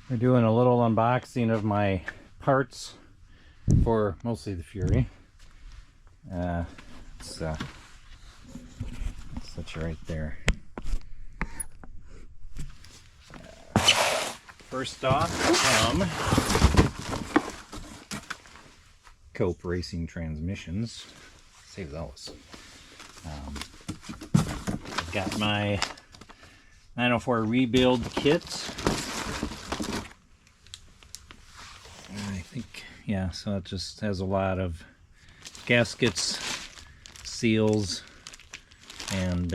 We're doing a little unboxing of my parts for mostly the Fury. Let's set you right there. First off, Cope Racing Transmissions. Save those. I've got my 904 rebuild kit. I think, yeah, so it just has a lot of gaskets, seals, and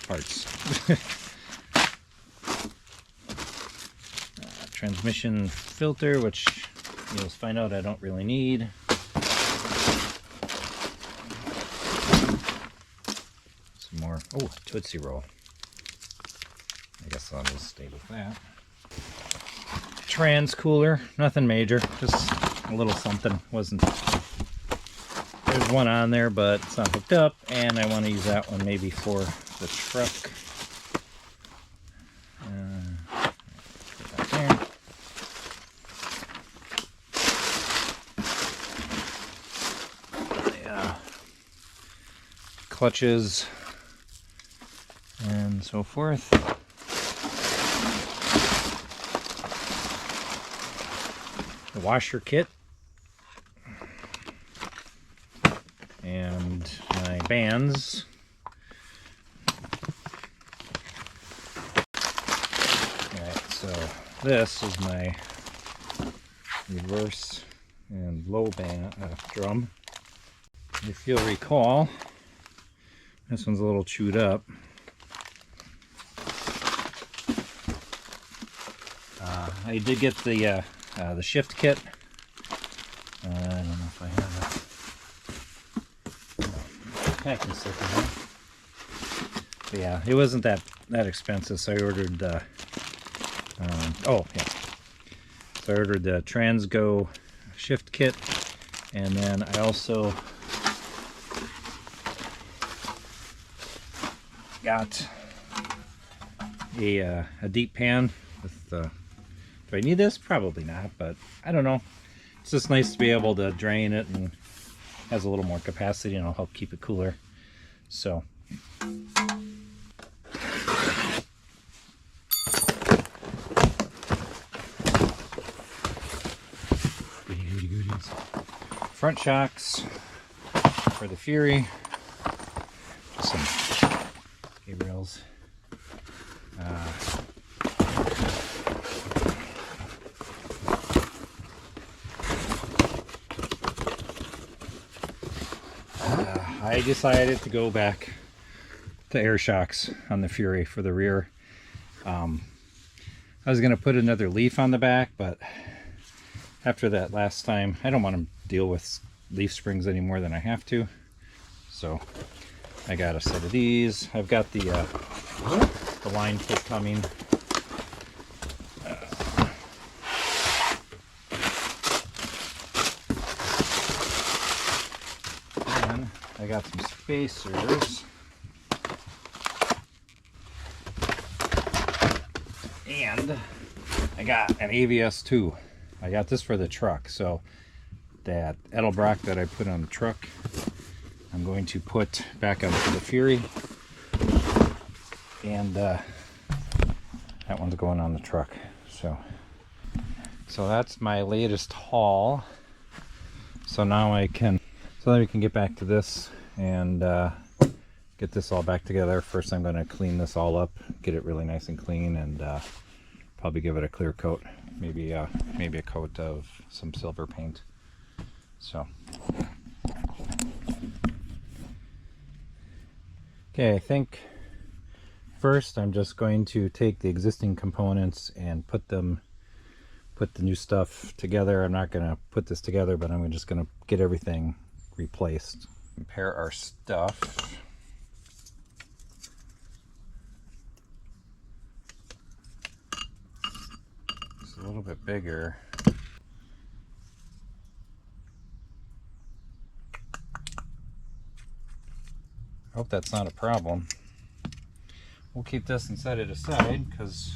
parts. Transmission filter, which you'll find out I don't really need. Some more, oh, Tootsie Roll. I guess I'll just stay with that. Trans cooler, nothing major, just a little something. There's one on there, but it's not hooked up, and I want to use that one maybe for the truck. Put that there. Clutches and so forth. The washer kit and my bands. Alright, so this is my reverse and low band drum. If you'll recall, this one's a little chewed up. I did get the shift kit. I don't know if I have a packing slip in there. But yeah, it wasn't that expensive, so I ordered the oh yeah, so I ordered the Transgo shift kit, and then I also got a deep pan with do I need this? Probably not, but I don't know. It's just nice to be able to drain it, and has a little more capacity, and it'll help keep it cooler. So goodies. Front shocks for the Fury. Some rails. I decided to go back to air shocks on the Fury for the rear. I was going to put another leaf on the back, but after that last time, I don't want to deal with leaf springs any more than I have to. So I got a set of these. I've got the line kit coming. And I got some spacers. And I got an AVS2. I got this for the truck. So that Edelbrock that I put on the truck, I'm going to put back onto the Fury, and that one's going on the truck. So that's my latest haul. So now then we can get back to this and get this all back together. First, I'm going to clean this all up, get it really nice and clean, and probably give it a clear coat, maybe a coat of some silver paint. So. Okay, I think first I'm just going to take the existing components and put the new stuff together. I'm not going to put this together, but I'm just going to get everything replaced. Compare our stuff. It's a little bit bigger. I hope that's not a problem. we'll keep this and set it aside because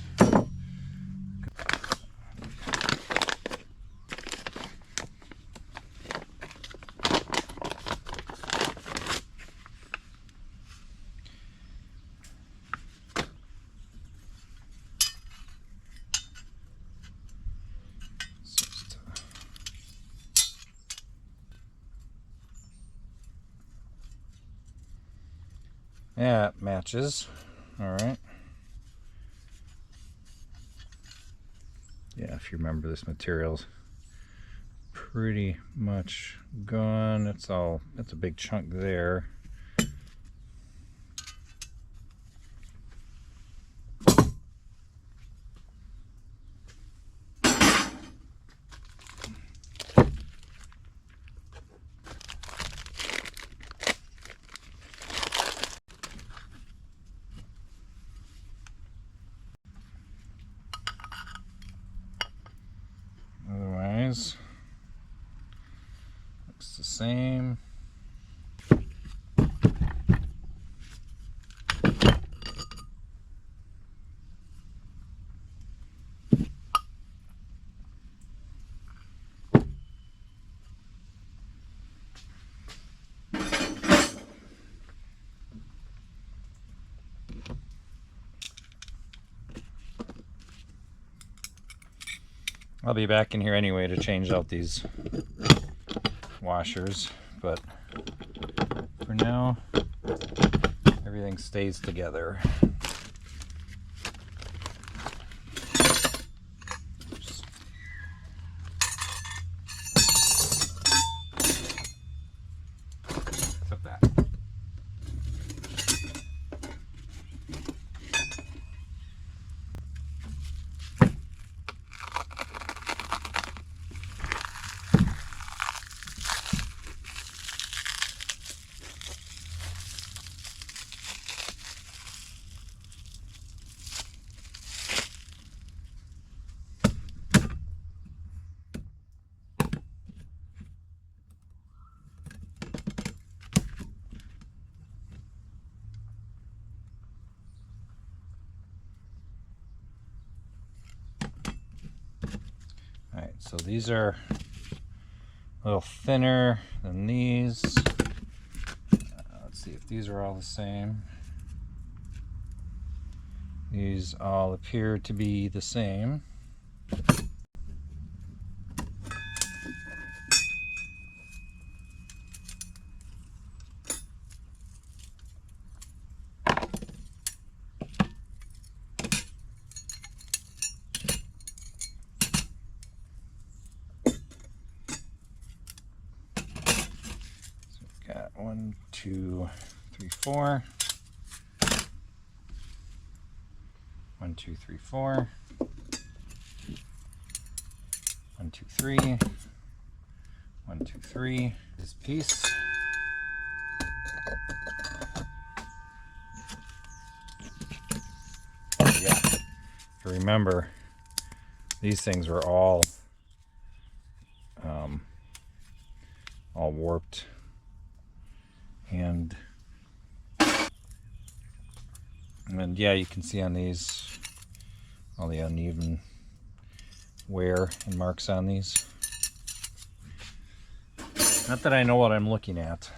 yeah, it matches. All right. Yeah, if you remember, this material's pretty much gone. That's a big chunk there. Otherwise, looks the same. I'll be back in here anyway to change out these washers, but for now, everything stays together. Except that. Alright, so these are a little thinner than these. Let's see if these are all the same. These all appear to be the same. Got 1, 2, 3, 4. 1, 2, 3, 4. 1, 2, 3. 1, 2, 3. This piece. Yeah. If you remember, these things were all warped. And yeah, you can see on these all the uneven wear and marks on these. Not that I know what I'm looking at.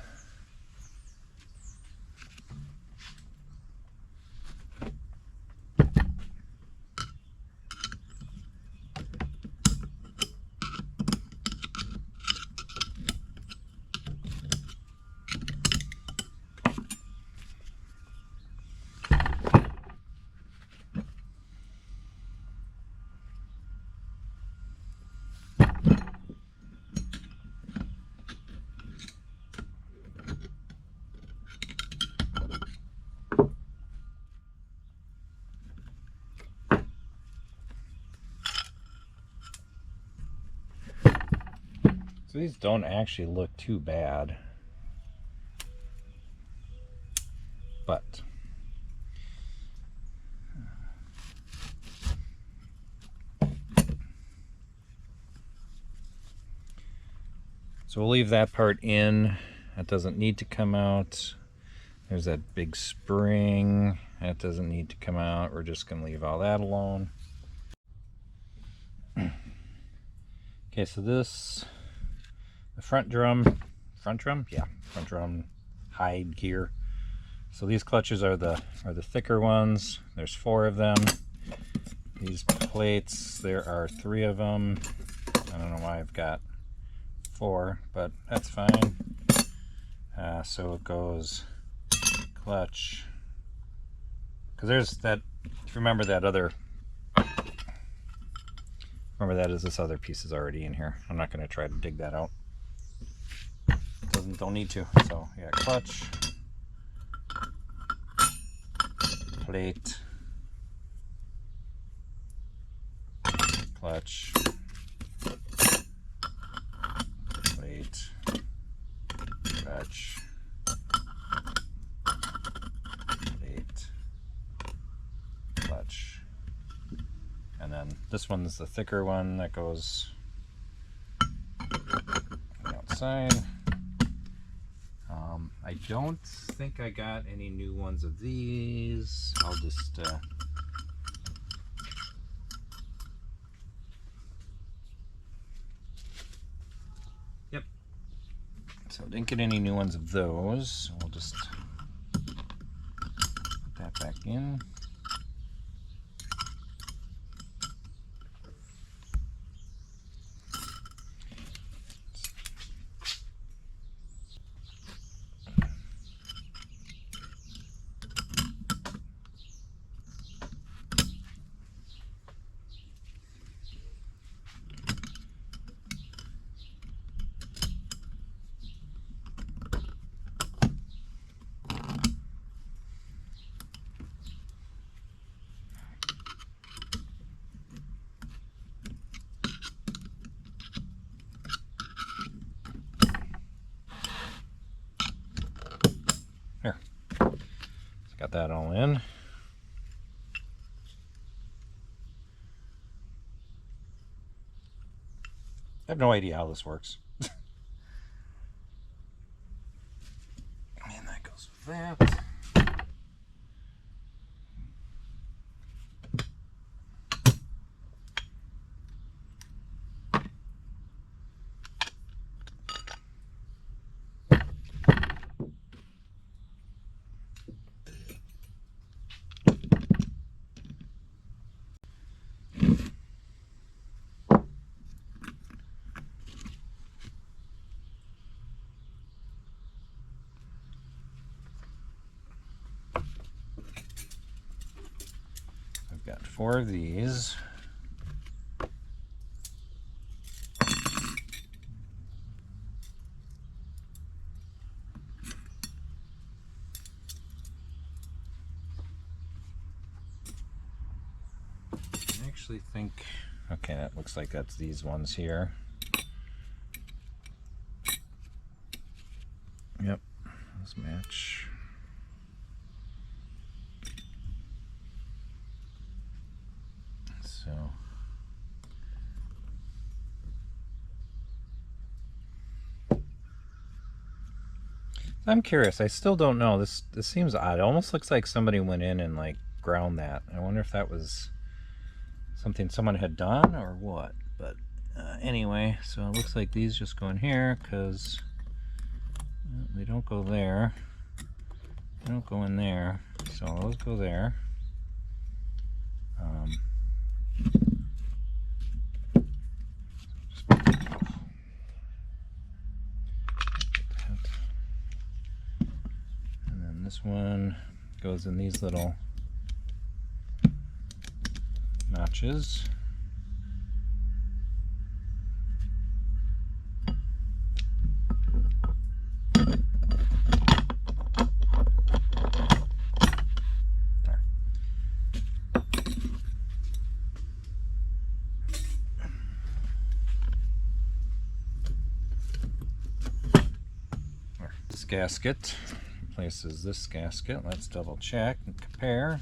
So these don't actually look too bad, but so we'll leave that part in. That doesn't need to come out. There's that big spring. That doesn't need to come out. We're just going to leave all that alone. Okay, so this, the front drum hide gear. So these clutches are the thicker ones. There's 4 of them. These plates, there are 3 of them. I don't know why I've got 4, but that's fine. So it goes clutch, because there's that, if you remember that other, this other piece is already in here. I'm not going to try to dig that out. Don't need to. So yeah, clutch, plate, clutch, plate, clutch, plate, clutch. And then this one's the thicker one that goes outside. I don't think I got any new ones of these. I'll just yep. So didn't get any new ones of those. We'll just put that back in. Here, got that all in. I have no idea how this works. And that goes with that. I've got 4 of these. I actually think, okay, that looks like that's these ones here. Yep, those match. So I'm curious. I still don't know. This seems odd. It almost looks like somebody went in and like ground that. I wonder if that was something someone had done or what. But anyway, so it looks like these just go in here because they don't go there. They don't go in there. So those go there. And then this one goes in these little notches. This gasket replaces this gasket. Let's double check and compare.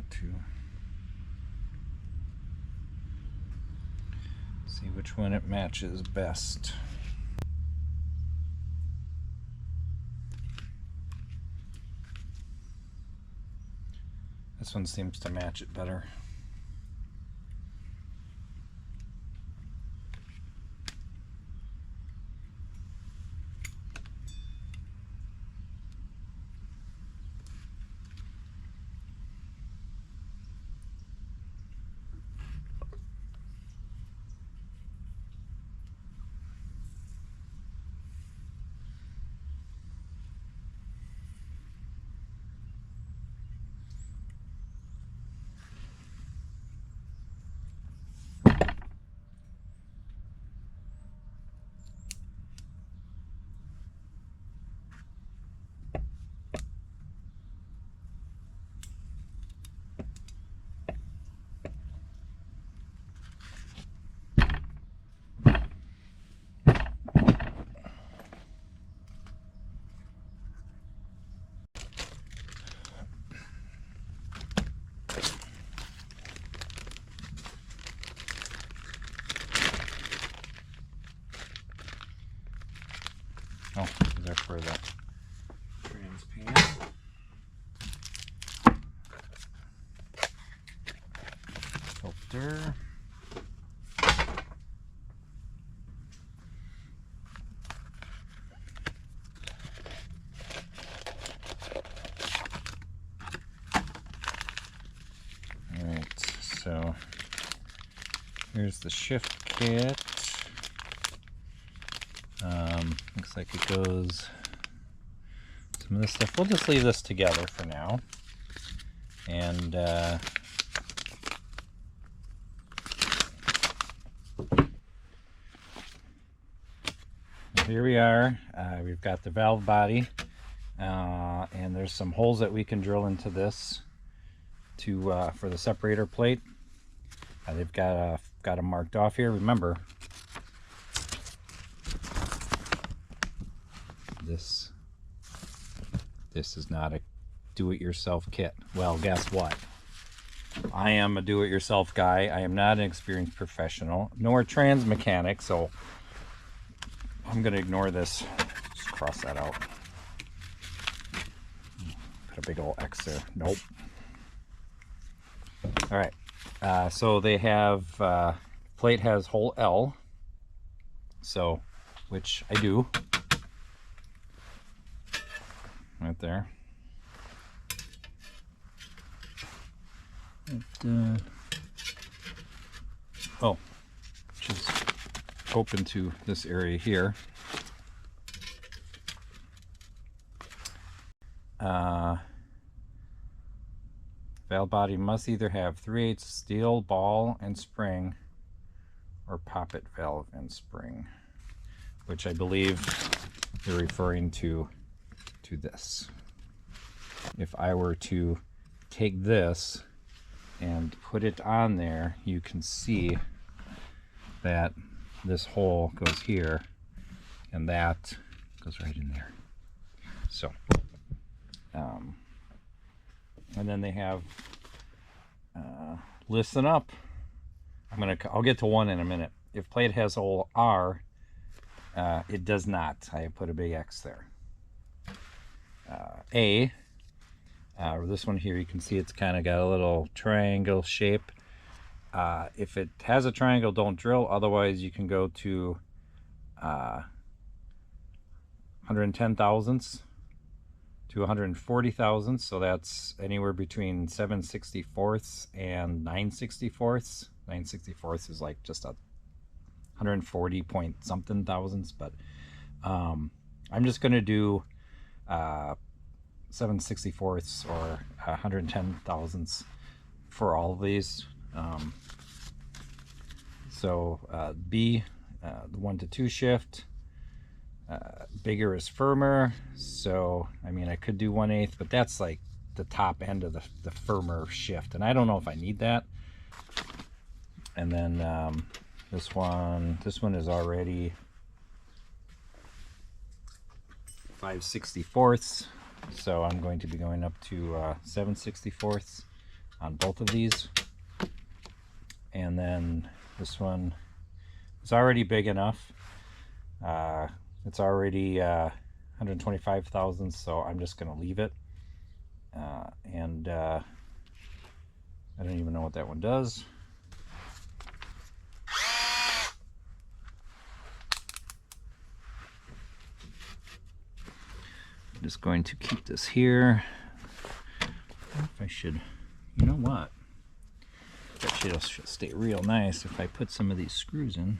that too. See which one it matches best. This one seems to match it better. Oh, these are for the trans pan. Filter. Alright, so here's the shift kit. Looks like it goes, some of this stuff, we'll just leave this together for now. And here we are. We've got the valve body, and there's some holes that we can drill into this to for the separator plate. They've got them marked off here. Remember, this is not a do-it-yourself kit. Well, guess what? I am a do-it-yourself guy. I am not an experienced professional, nor a trans mechanic, so I'm going to ignore this. Just cross that out. Put a big old X there. Nope. All right. So they have, plate has hole L, so, which I do. Right there. Oh, which is open to this area here. Valve body must either have 3/8 steel ball and spring or poppet valve and spring, which I believe they're referring to this. If I were to take this and put it on there, you can see that this hole goes here and that goes right in there. So and then they have listen up. I'll get to one in a minute. If plate has hole R, it does not. I put a big X there. This one here, you can see it's kind of got a little triangle shape. If it has a triangle, don't drill. Otherwise, you can go to 110 thousandths to 140 thousandths. So that's anywhere between 7/64 and 9/64. 9/64 is like just a 140 point something thousandths, but I'm just going to do 7/64 or 110 thousandths for all of these. B, the 1 to 2 shift, bigger is firmer. So I mean, I could do 1/8, but that's like the top end of the firmer shift, and I don't know if I need that. And then this one is already 5/64, so I'm going to be going up to 7/64. on both of these. And then this one is already big enough. It's already 125 thousandths, so I'm just going to leave it. And I don't even know what that one does. I'm just going to keep this here. I don't know if I should, you know what? That it'll stay real nice if I put some of these screws in.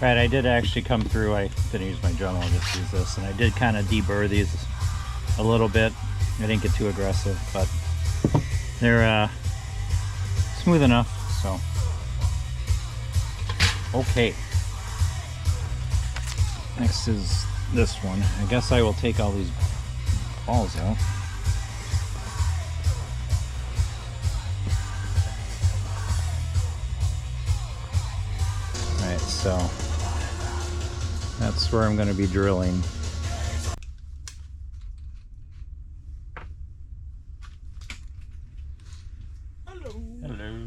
Right, I did actually come through. I didn't use my Dremel, I just used this, and I did kind of deburr these a little bit. I didn't get too aggressive, but they're smooth enough, so. Okay. Next is this one. I guess I will take all these balls out. Alright, so that's where I'm going to be drilling. Hello. Hello.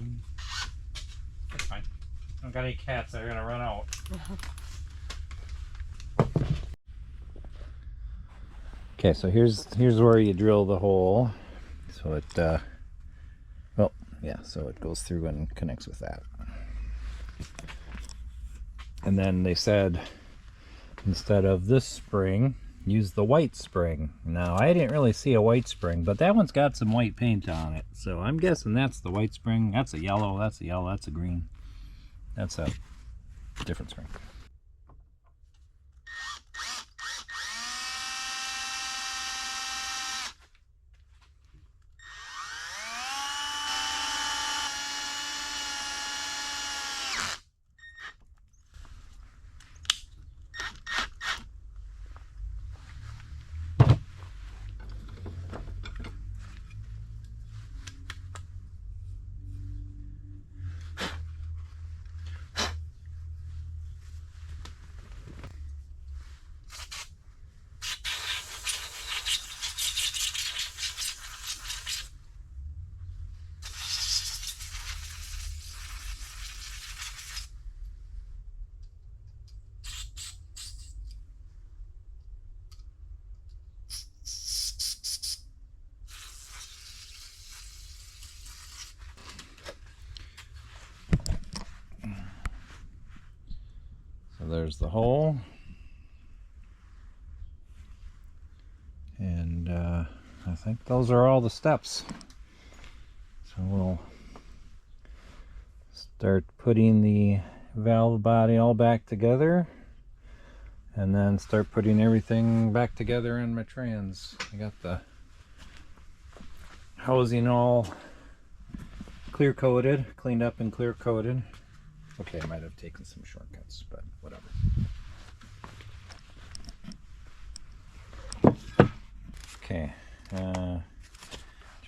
That's fine. I don't got any cats that are going to run out. Okay, so here's where you drill the hole. So it, well, yeah, so it goes through and connects with that. And then they said, instead of this spring, use the white spring. Now, I didn't really see a white spring, but that one's got some white paint on it. So I'm guessing that's the white spring. That's a yellow, that's a yellow, that's a green. That's a different spring. So there's the hole, and I think those are all the steps. So we'll start putting the valve body all back together, and then start putting everything back together in my trans. I got the housing all clear coated, cleaned up and clear coated. Okay, I might have taken some shortcuts, but whatever. Okay, turn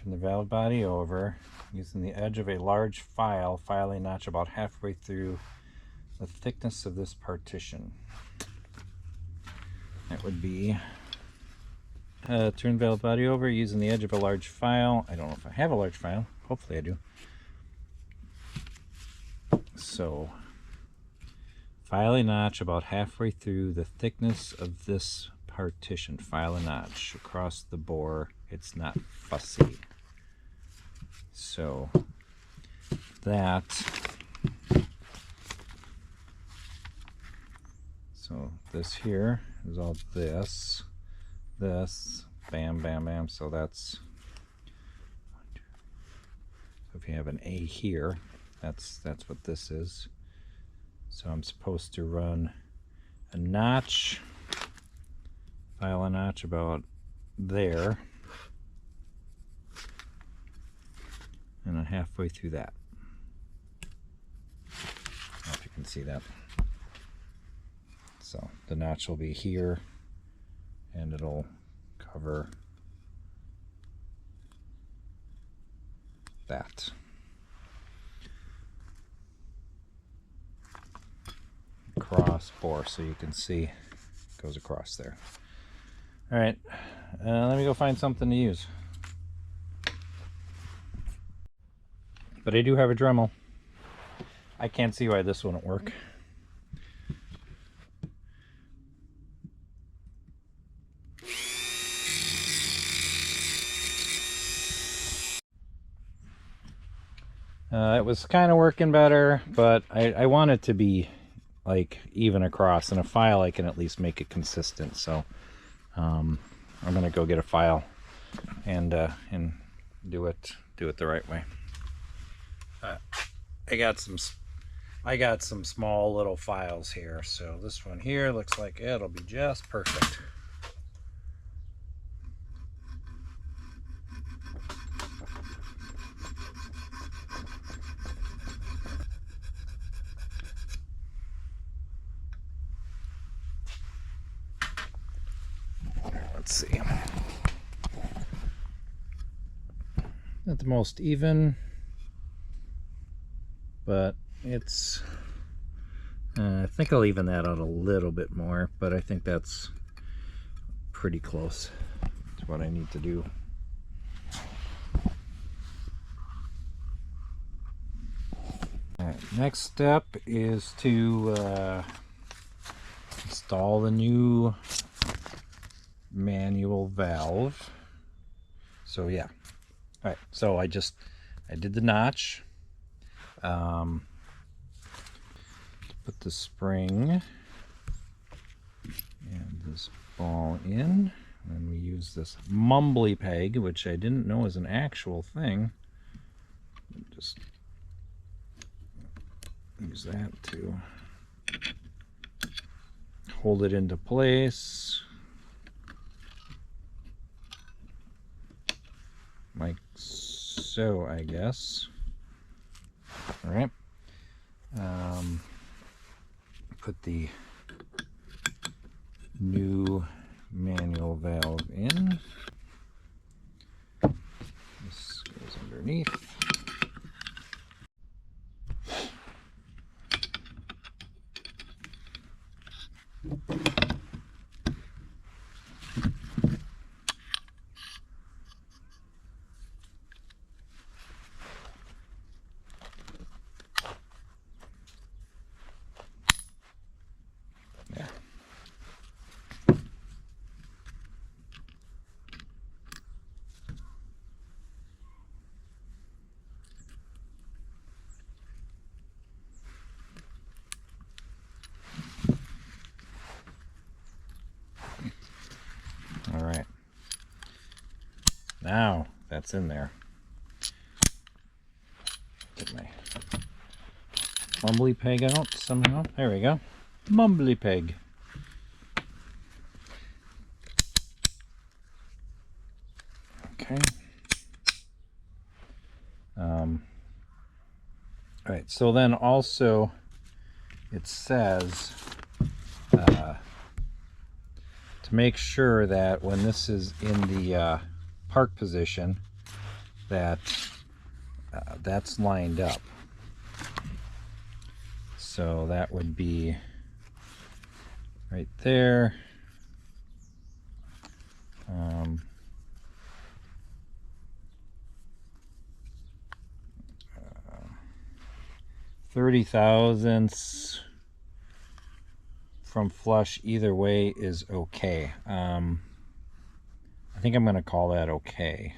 the valve body over using the edge of a large file, filing notch about halfway through the thickness of this partition. That would be turn valve body over using the edge of a large file. I don't know if I have a large file. Hopefully I do. So, file a notch about halfway through the thickness of this partition. File a notch across the bore. It's not fussy. So that. So this here is all this, bam, bam, bam. So that's, so if you have an A here, that's what this is. So I'm supposed to run a notch, file a notch about there, and then halfway through that. I don't know if you can see that. So the notch will be here, and it'll cover that. Cross bore, so you can see it goes across there. All right, let me go find something to use. But I do have a Dremel. I can't see why this wouldn't work. It was kind of working better, but I want it to be like even across. In a file, I can at least make it consistent. So I'm gonna go get a file and do it the right way. I got some small little files here. So this one here looks like it'll be just perfect. Let's see. Not the most even, but it's, I think I'll even that out a little bit more, but I think that's pretty close to what I need to do. All right, next step is to install the new manual valve. So yeah, all right, so I did the notch, put the spring and this ball in, and we use this mumbly peg, which I didn't know was an actual thing. Just use that to hold it into place. Like so, I guess. All right. Put the new manual valve in. This goes underneath. All right, now that's in there. Get my mumbly peg out somehow. There we go. Mumbly peg. Okay. All right, so then also it says to make sure that when this is in the park position, that that's lined up. So that would be right there. 30 thousandths from flush either way is okay. I think I'm going to call that okay.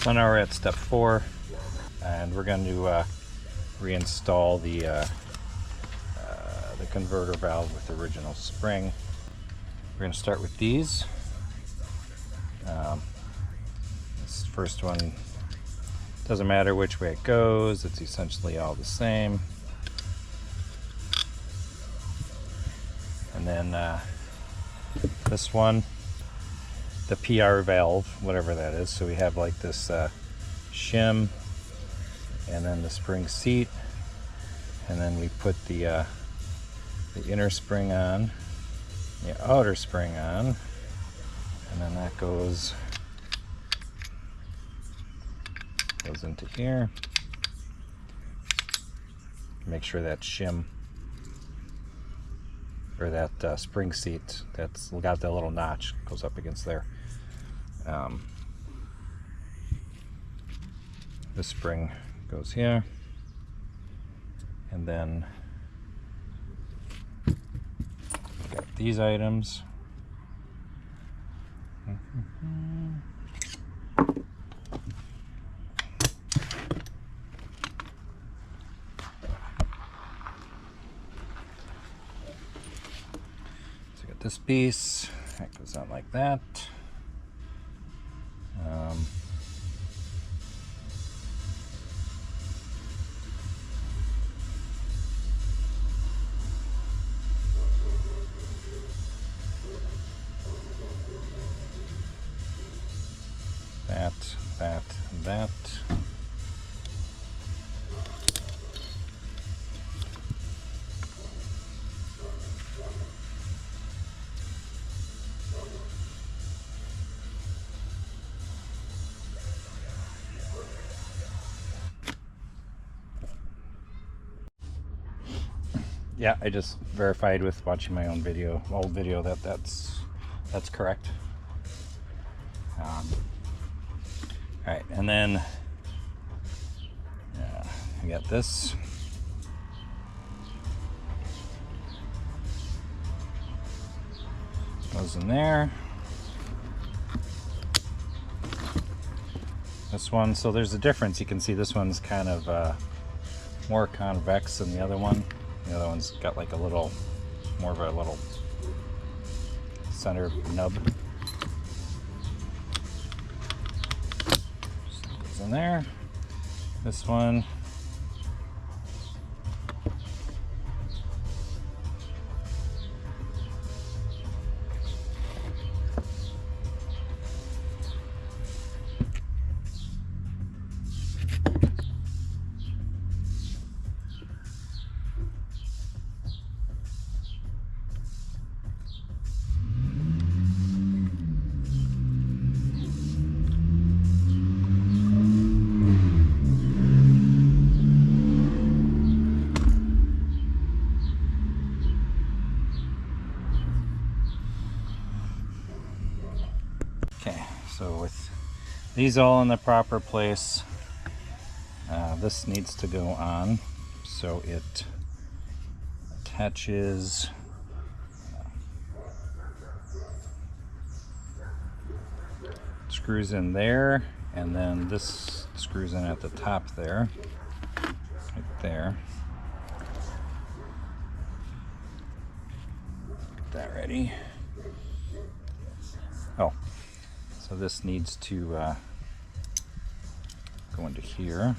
So now we're at step 4, and we're going to reinstall the converter valve with the original spring. We're going to start with these. This first one, doesn't matter which way it goes, it's essentially all the same. And then this one, the PR valve, whatever that is. So we have like this shim, and then the spring seat, and then we put the inner spring on, the outer spring on, and then that goes into here. Make sure that shim, or that spring seat that's got that little notch, goes up against there. The spring goes here, and then got these items. So got this piece that goes on like that. That. Yeah, I just verified with watching my own video, old video, that's correct. All right, and then we got this. Goes in there. This one, so there's a difference. You can see this one's kind of more convex than the other one. The other one's got like a little, more of a little center nub. Goes in there. This one. So with these all in the proper place, this needs to go on so it attaches screws in there, and then this screws in at the top there, right there. Get that ready. Oh, so this needs to go into here.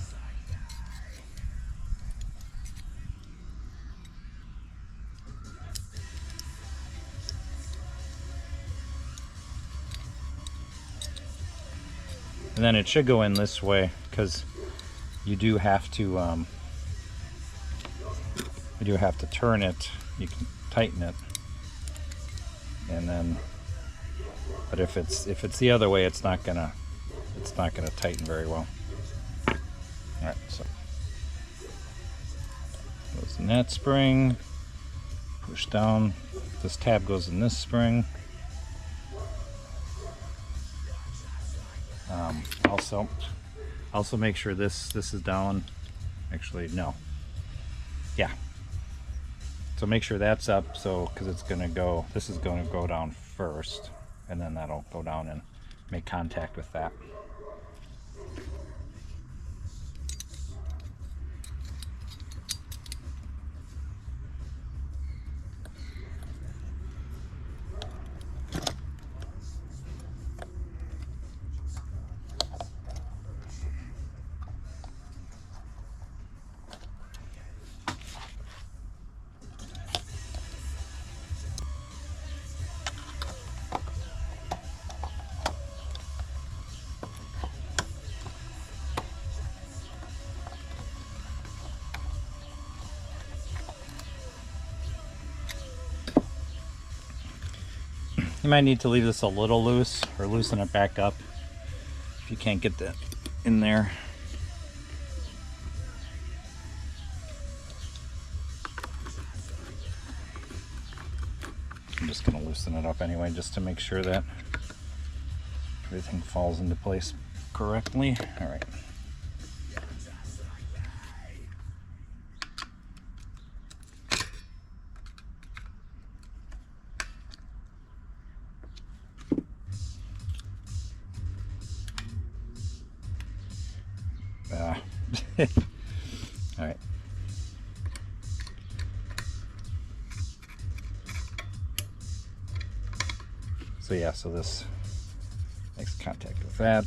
And then it should go in this way, because you do have to turn it. You can tighten it, and then, but if it's the other way, it's not gonna tighten very well. All right, so goes in that spring, push down. This tab goes in this spring. Also make sure this is down. Actually, no. Yeah. So make sure that's up, so because it's going to go, this is going to go down first, and then that'll go down and make contact with that. You might need to leave this a little loose or loosen it back up if you can't get that in there. I'm just going to loosen it up anyway just to make sure that everything falls into place correctly. All right. All right. So yeah, so this makes contact with that.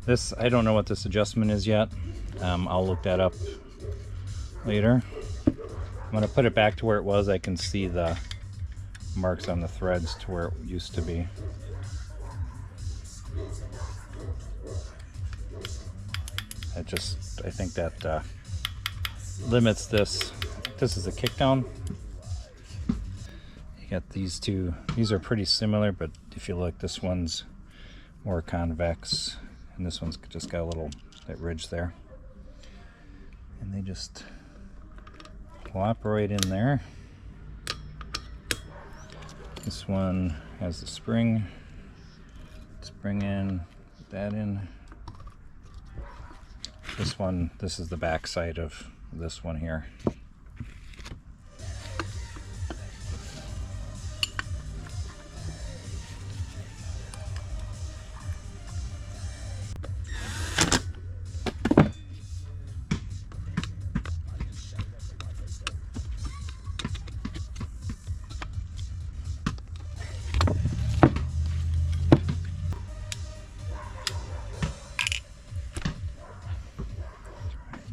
This, I don't know what this adjustment is yet. I'll look that up later. I'm going to put it back to where it was. I can see the marks on the threads to where it used to be. I think that limits this. This is a kickdown. You got these two. These are pretty similar, but if you look, this one's more convex, and this one's just got a little that ridge there. And they just cooperate in there. This one has the spring. Spring in, put that in. This one, this is the back side of this one here.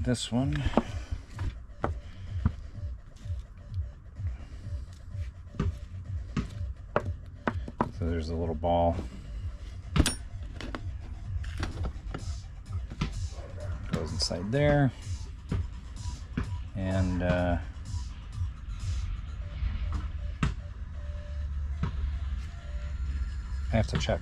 This one. So there's a little ball. Goes inside there. And I have to check.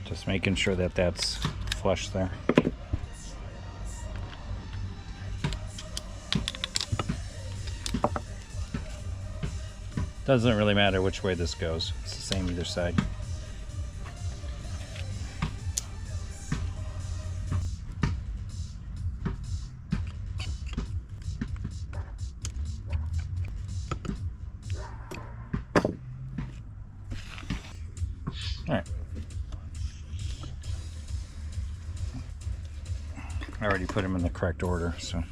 Just making sure that that's flush there. Doesn't really matter which way this goes. It's the same either side. All right. I already put them in the correct order, so.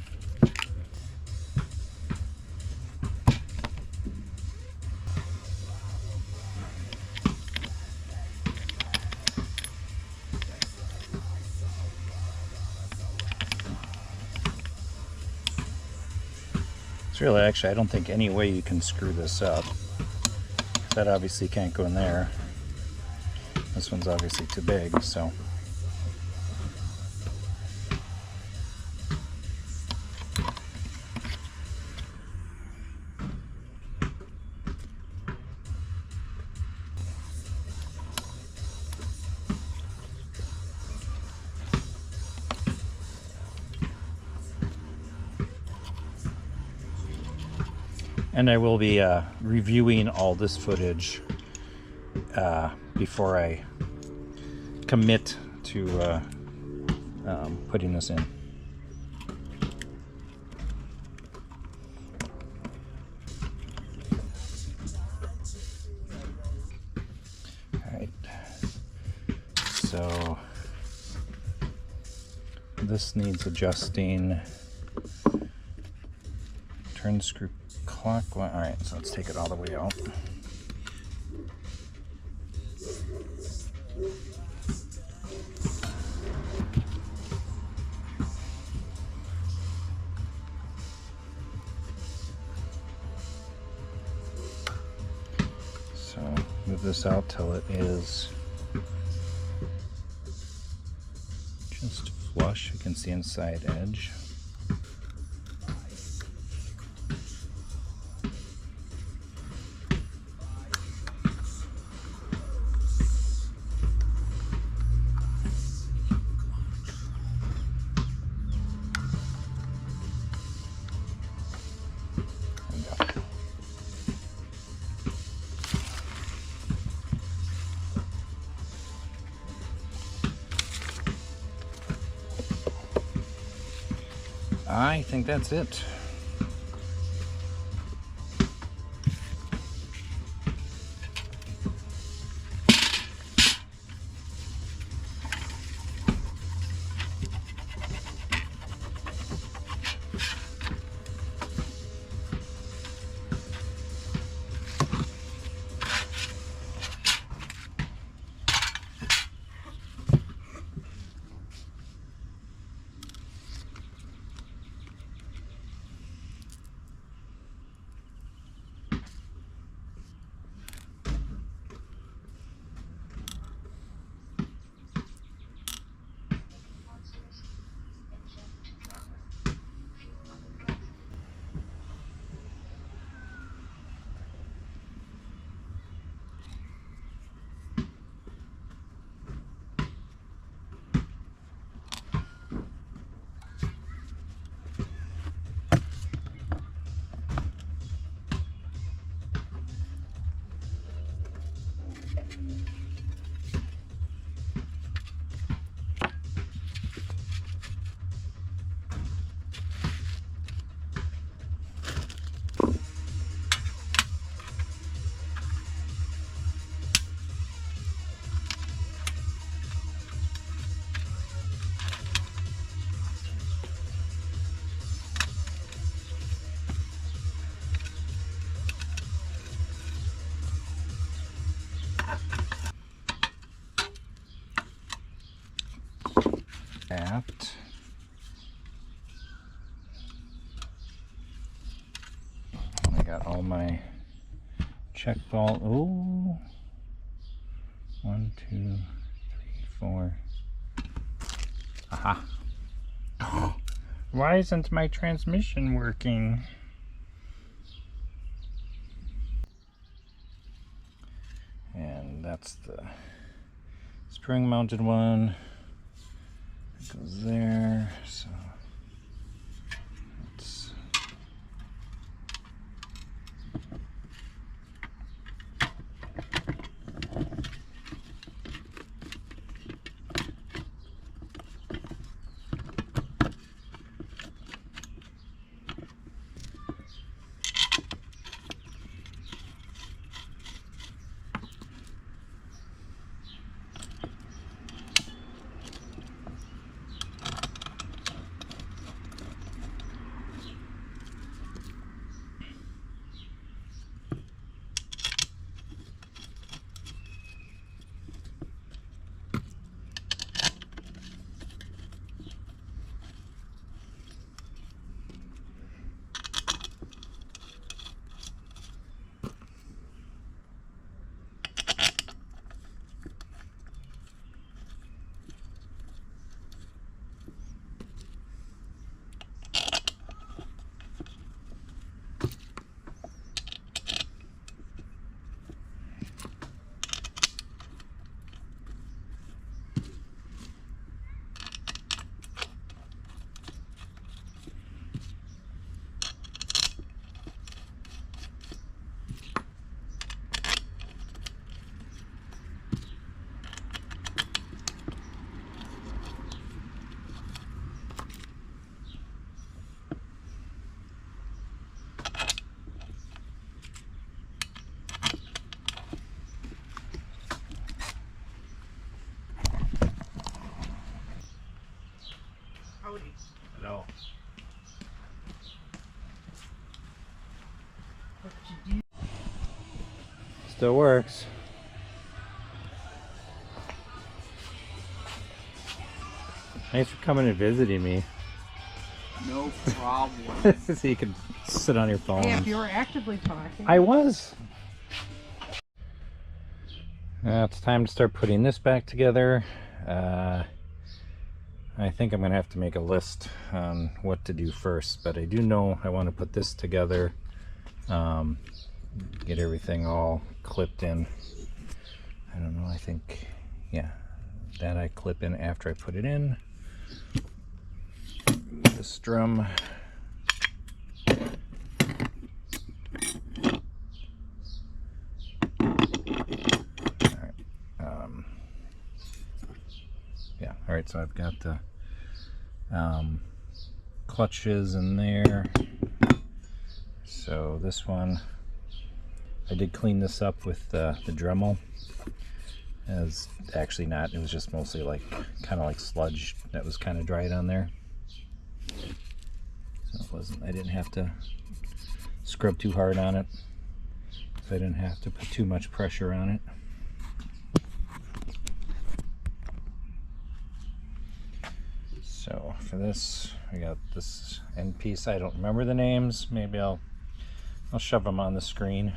It's really, actually, I don't think any way you can screw this up. That obviously can't go in there. This one's obviously too big, so. And I will be reviewing all this footage before I commit to putting this in. Alright, so this needs adjusting. Turn screw clockwise. Alright, so let's take it all the way out. So move this out till it is just flush. You can see inside edge. I think that's it. Apt. I got all my check ball. Oh, 1, 2, 3, 4. Aha. Why isn't my transmission working? And that's the spring mounted one. It goes there, so let's Still works. Thanks for coming and visiting me. No problem. So you can sit on your phone. Yeah, if you were actively talking. I was. It's time to start putting this back together. I think I'm going to have to make a list on what to do first, but I do know I want to put this together, get everything all clipped in. I don't know, I think, yeah, that I clip in after I put it in. This drum. Yeah, all right, so I've got the clutches in there. So this one, I did clean this up with the Dremel. As actually not, it was just mostly like kind of like sludge that was kind of dried on there. So it wasn't, I didn't have to scrub too hard on it, so I didn't have to put too much pressure on it. So for this, I got this end piece. I don't remember the names. Maybe I'll shove them on the screen.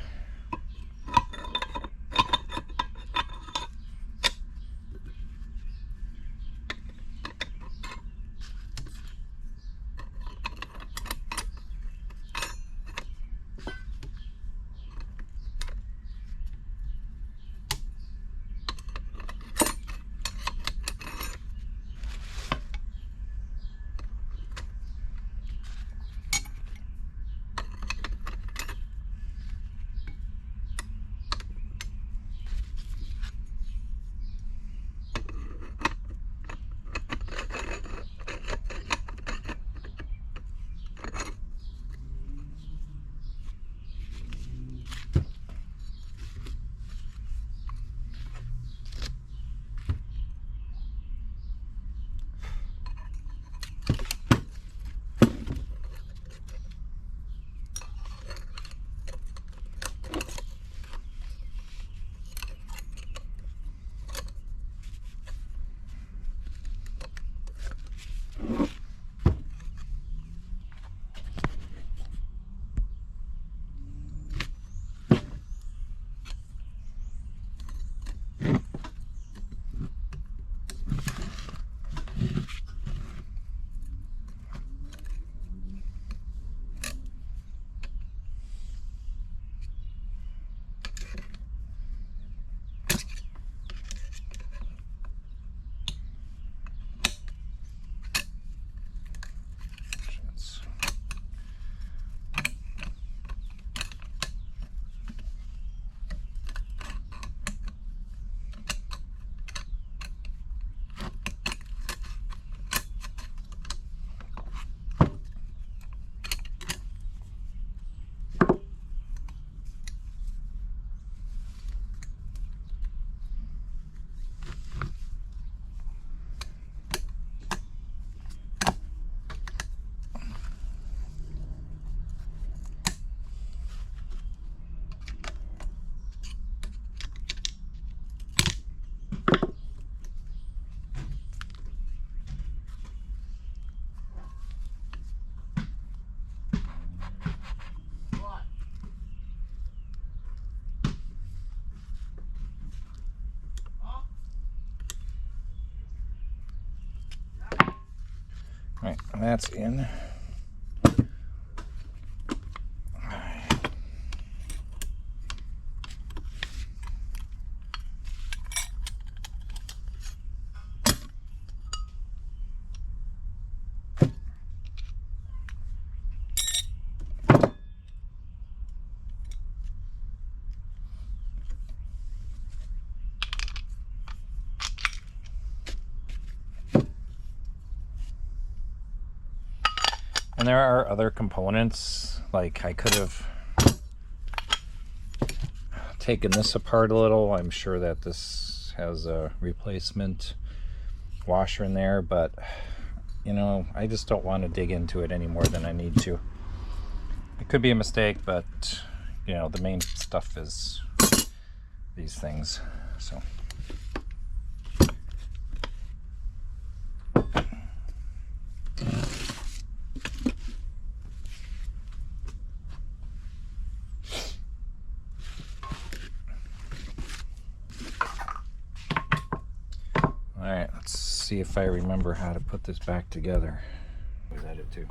Right, that's in. And there are other components, like I could have taken this apart a little. I'm sure that this has a replacement washer in there, but you know, I just don't want to dig into it any more than I need to. It could be a mistake, but you know, the main stuff is these things. So. Alright, let's see if I remember how to put this back together. Was that it too?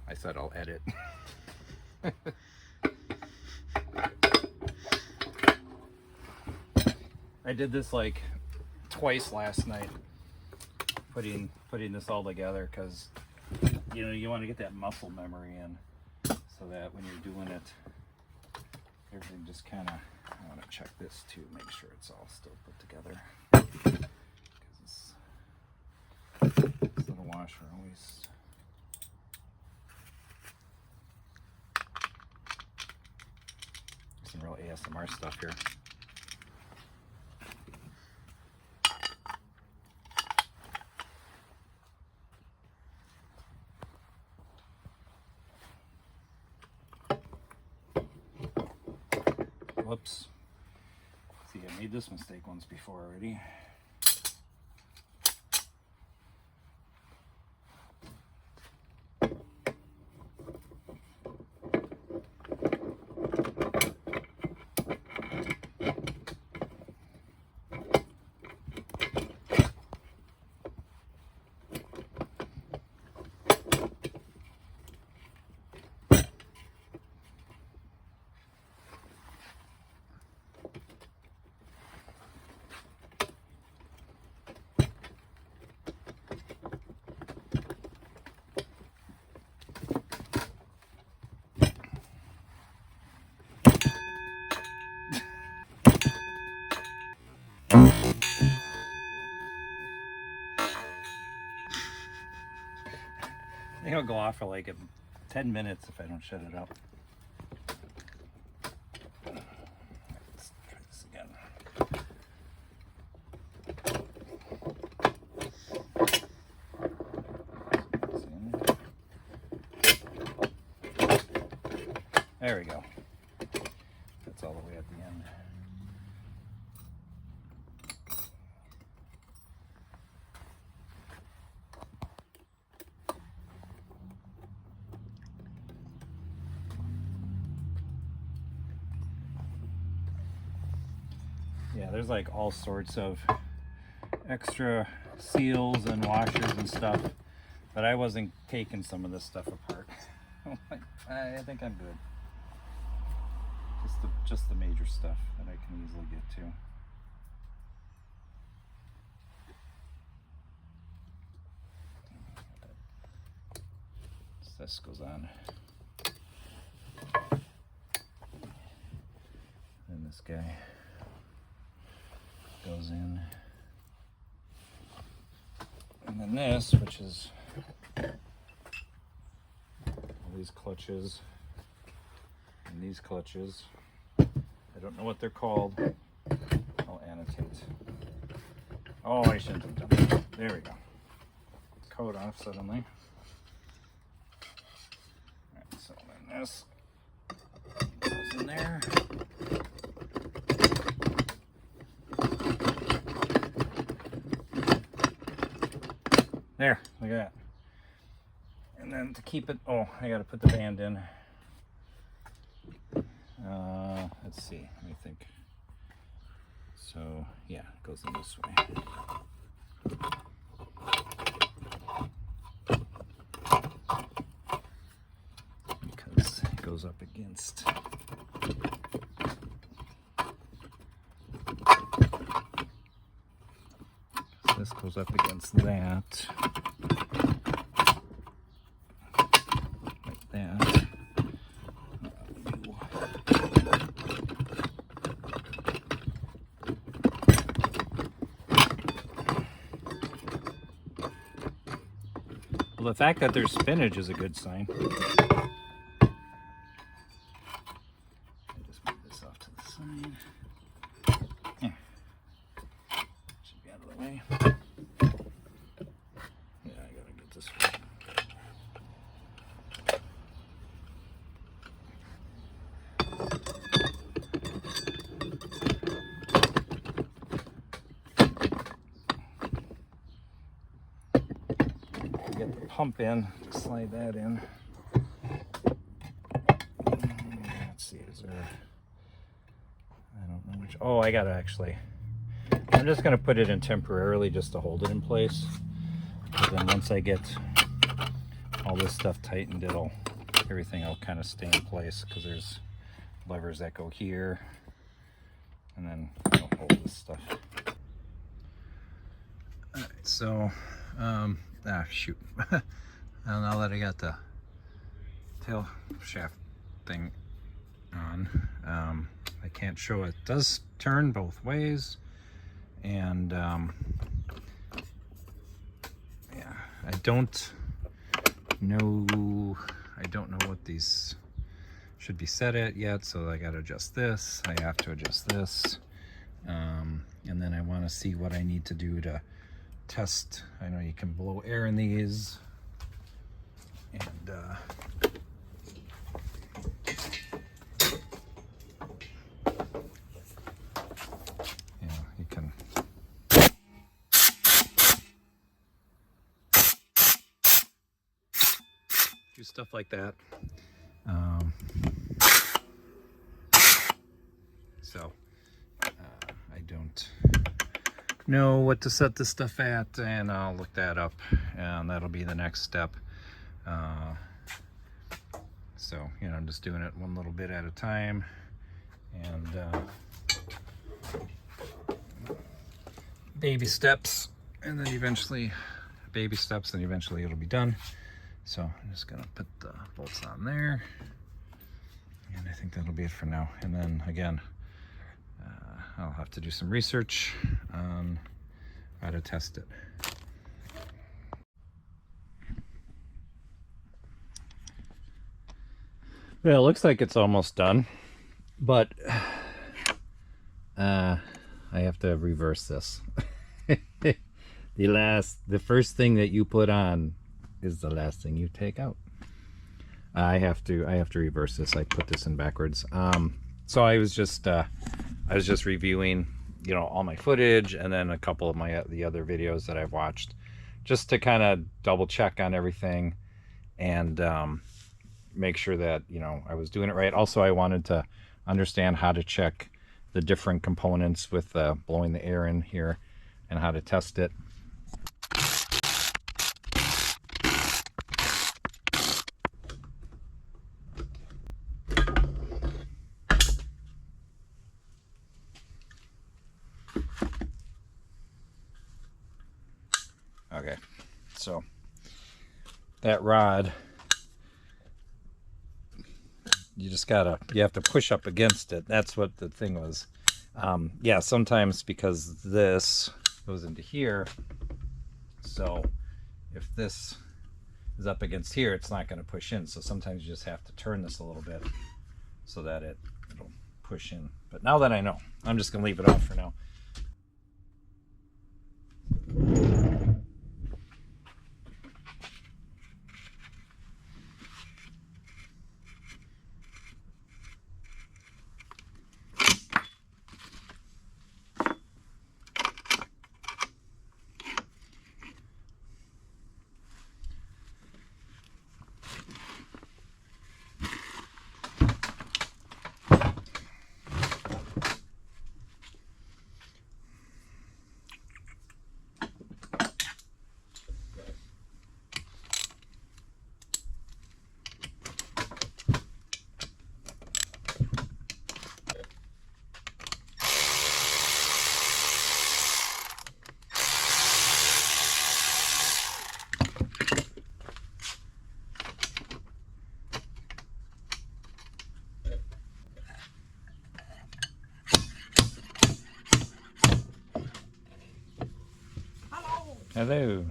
I said I'll edit. I did this like twice last night, putting this all together, because you know you want to get that muscle memory in, so that when you're doing it, everything just kind of. I want to check this too, make sure it's all still put together. Because this little washer always. Some real ASMR stuff here. Whoops. See, I made this mistake once before already. I think I'll go off for like 10 minutes if I don't shut it up. Let's try this again. There we go. That's all the way at the end. Yeah, there's like all sorts of extra seals and washers and stuff, but I wasn't taking some of this stuff apart. I think I'm good. Just the major stuff that I can easily get to. So this goes on. And this guy goes in. And then this, which is all these clutches and these clutches. I don't know what they're called. I'll annotate. Oh, I shouldn't have done that. There we go. Coat off suddenly. Alright, so then this goes in there. There, look at that. And then to keep it, oh, I gotta put the band in. Let's see, let me think. So, yeah, it goes in this way. Because it goes up against. This goes up against that. Like that. Well, the fact that there's spinach is a good sign. I just move this off to the side. Yeah. Should be out of the way. Yeah, I gotta get this one. pump in, slide that in. Let's see, is there, I don't know which, oh, I gotta actually, I'm just gonna put it in temporarily just to hold it in place. But then once I get all this stuff tightened, everything will kind of stay in place, because there's levers that go here, and then it'll hold this stuff. All right, so, shoot. Now that I got the tail shaft thing on, I can't show it. It does turn both ways, and yeah, I don't know what these should be set at yet, so I got to adjust this. I have to adjust this, and then I want to see what I need to do to test. I know you can blow air in these, and you can do stuff like that. So I don't know what to set this stuff at, and I'll look that up, and that'll be the next step. So, I'm just doing it one little bit at a time, and baby steps, and then eventually it'll be done. So I'm just gonna put the bolts on there, and I think that'll be it for now. And then again, I'll have to do some research on how to test it. Well, it looks like it's almost done, but I have to reverse this. The first thing that you put on is the last thing you take out. I have to reverse this. I put this in backwards. So I was just reviewing, all my footage, and then a couple of the other videos that I've watched, just to kind of double check on everything, and make sure that I was doing it right. Also, I wanted to understand how to check the different components with blowing the air in here, and how to test it. Okay, so that rod, you have to push up against it. That's what the thing was. Yeah, sometimes because this goes into here, so if this is up against here, it's not going to push in. So sometimes you just have to turn this a little bit so that it'll push in. But now that I know, I'm just going to leave it off for now. Hello.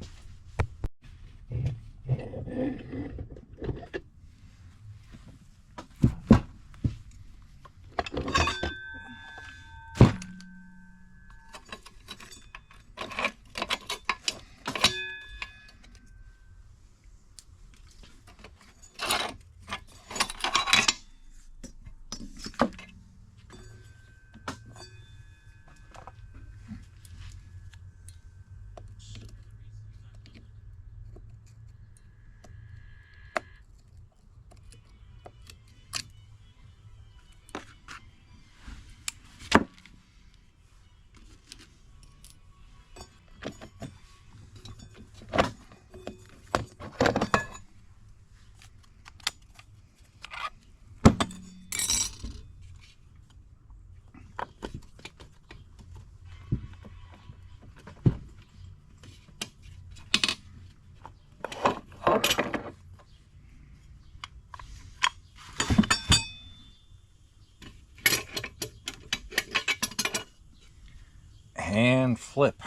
and flip.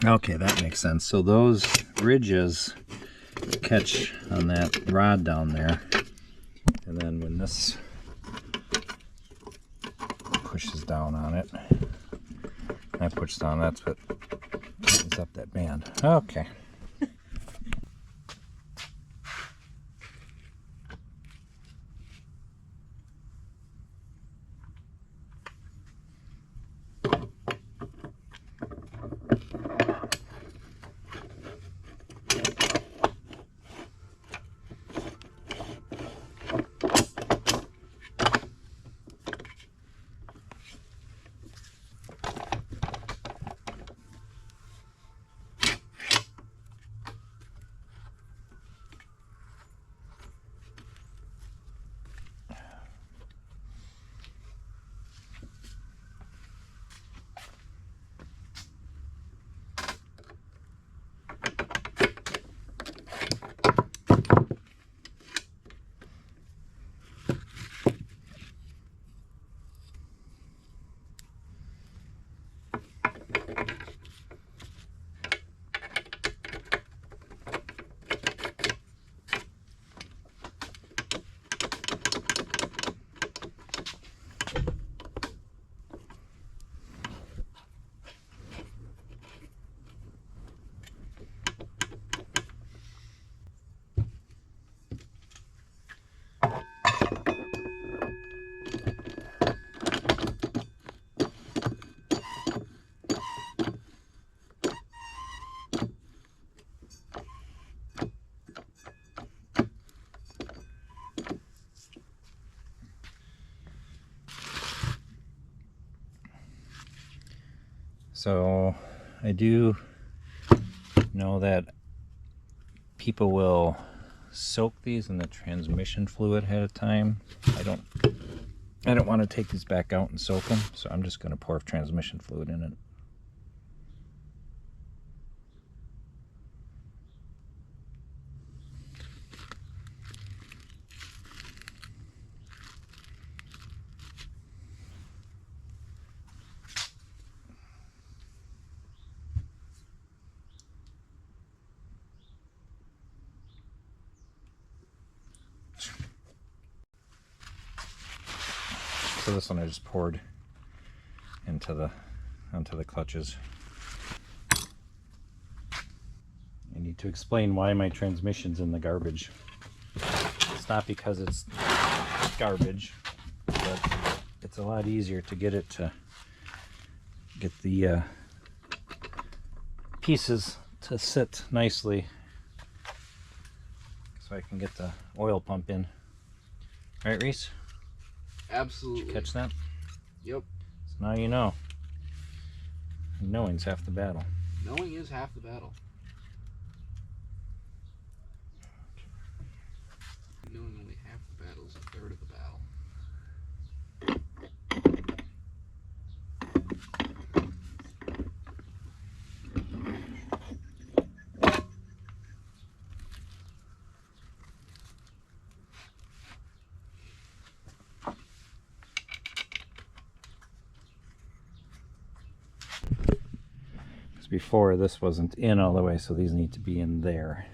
Okay, that makes sense. So those ridges catch on that rod down there, and then when this pushes down on it, that pushes down, that's what tightens up that band. Okay. So I do know that people will soak these in the transmission fluid ahead of time. I don't want to take these back out and soak them, so I'm just going to pour transmission fluid in it. So this one I just poured onto the clutches. I need to explain why my transmission's in the garbage. It's not because it's garbage, but it's a lot easier to get it to get the pieces to sit nicely, so I can get the oil pump in. Right, Reese? Absolutely. Did you catch that? Yep. So now you know. Knowing's half the battle. Knowing is half the battle. Knowing only half the battle is a third of the battle. Before this wasn't in all the way, so these need to be in there.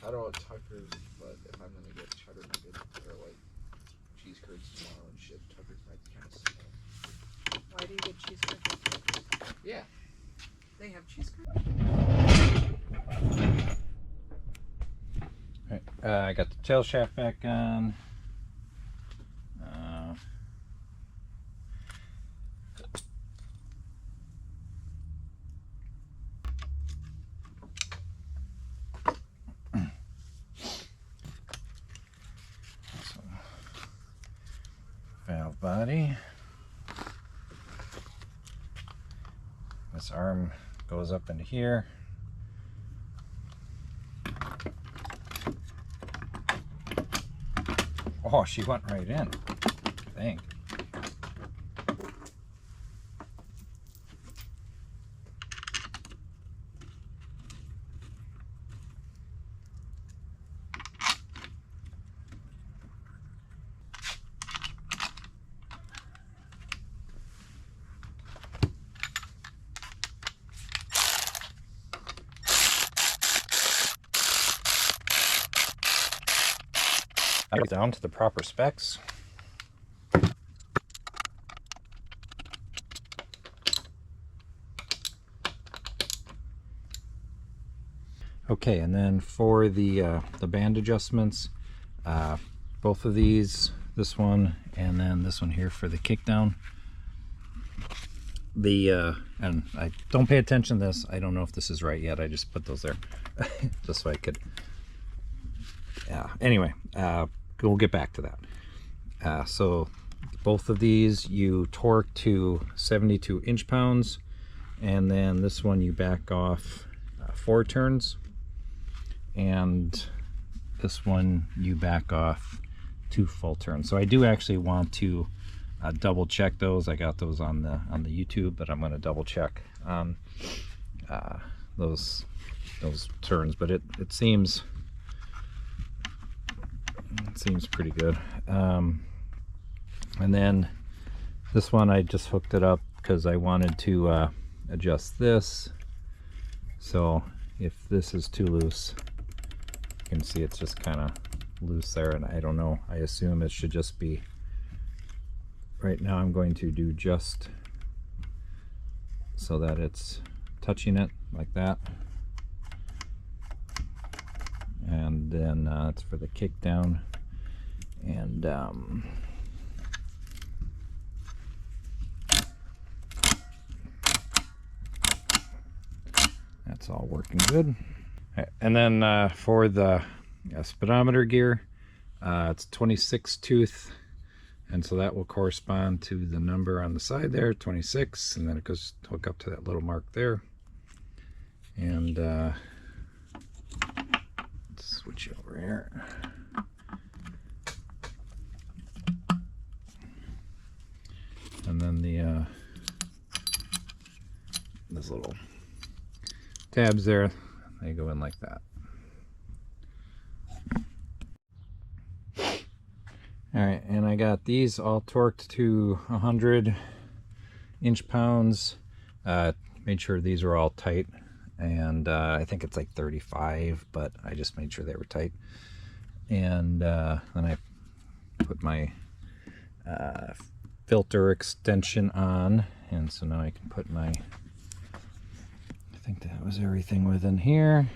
I don't know Tucker's, but if I'm gonna get cheddar nuggets or like cheese curds tomorrow and shit, Tucker's might be kind of small. Why do you get cheese curds? Yeah. They have cheese curds? All right, I got the tail shaft back on. body. This arm goes up into here. Oh, she went right in, I think. Down to the proper specs. Okay, and then for the band adjustments, both of these, this one and then this one here for the kickdown. And I don't pay attention to this. I don't know if this is right yet. I just put those there just so I could. Anyway, we'll get back to that. So both of these you torque to 72 inch-pounds, and then this one you back off 4 turns, and this one you back off 2 full turns. So I do actually want to double check those. I got those on the YouTube, but I'm going to double check on those turns. But it seems pretty good. And then this one I just hooked it up because I wanted to adjust this. So if this is too loose, you can see it's just kind of loose there, and I don't know, I assume it should just be, right now I'm going to do just so that it's touching it like that. And then it's for the kick down, and that's all working good. And then for the speedometer gear, it's 26 tooth, and so that will correspond to the number on the side there, 26, and then it goes hook up to that little mark there. And switch over here. And then the those little tabs there, they go in like that. All right, and I got these all torqued to 100 inch-pounds. Made sure these are all tight, and I think it's like 35, but I just made sure they were tight. And then I put my filter extension on, and so now I can put my, I think that was everything within here.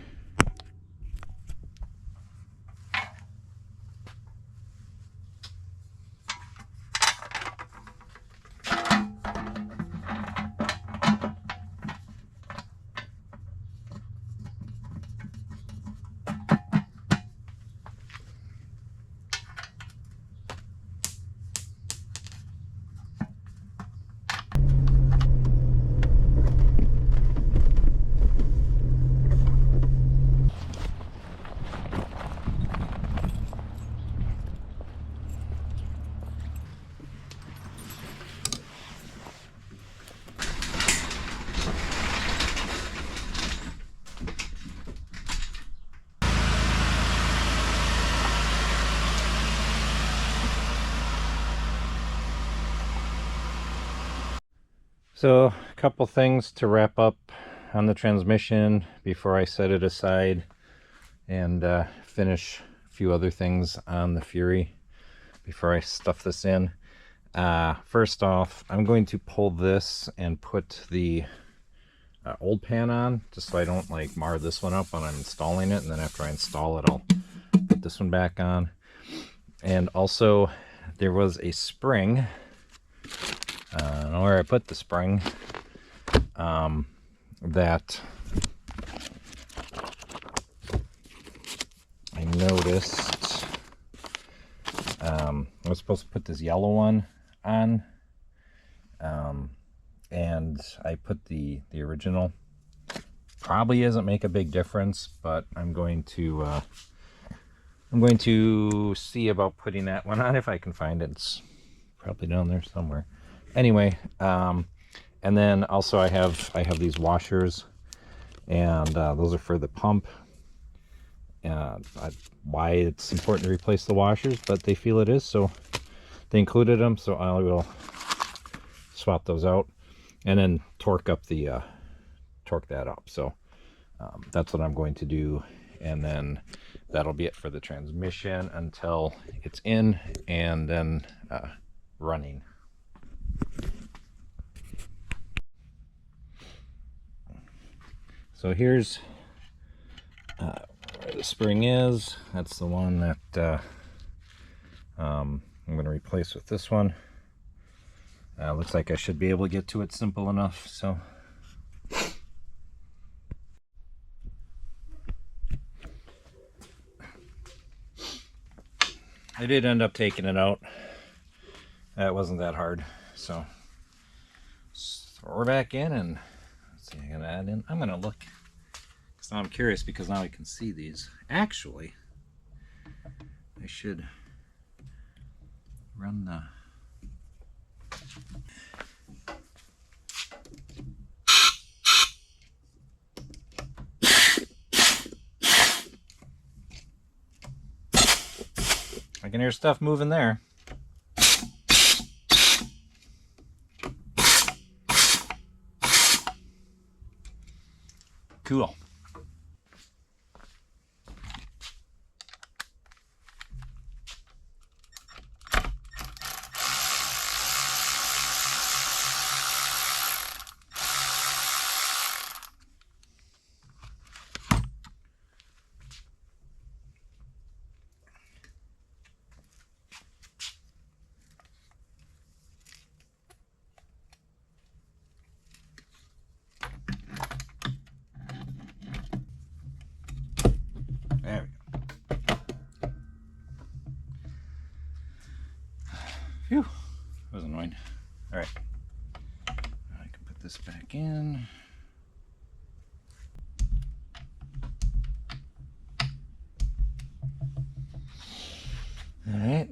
So a couple things to wrap up on the transmission before I set it aside and finish a few other things on the Fury before I stuff this in. First off, I'm going to pull this and put the old pan on, just so I don't like mar this one up when I'm installing it, and then after I install it I'll put this one back on. And also there was a spring, I don't know where I put the spring, that I noticed. I was supposed to put this yellow one on, and I put the original. Probably doesn't make a big difference, but I'm going to see about putting that one on if I can find it. It's probably down there somewhere. Anyway, and then also I have these washers, and those are for the pump. Why it's important to replace the washers, but they feel it is, so they included them. So I will swap those out, and then torque that up. So that's what I'm going to do, and then that'll be it for the transmission until it's in and then running. So here's where the spring is. That's the one that I'm going to replace with this one. Looks like I should be able to get to it simple enough. So I did end up taking it out. It wasn't that hard. So throw her back in, and let's see, I'm going to add in. I'm going to look, because now I'm curious, because now I can see these. Actually, I should run the... I can hear stuff moving there. Cool. There we go. Phew, that was annoying. All right, I can put this back in. All right.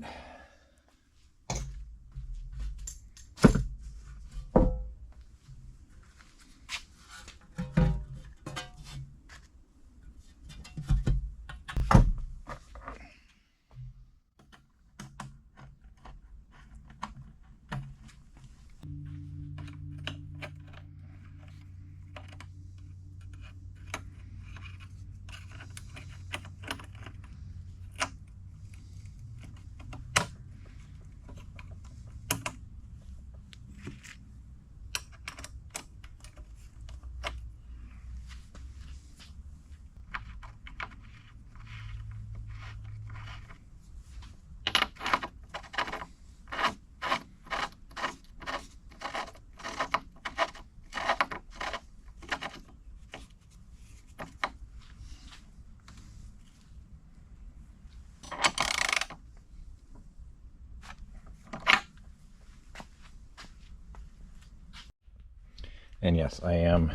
And yes, I am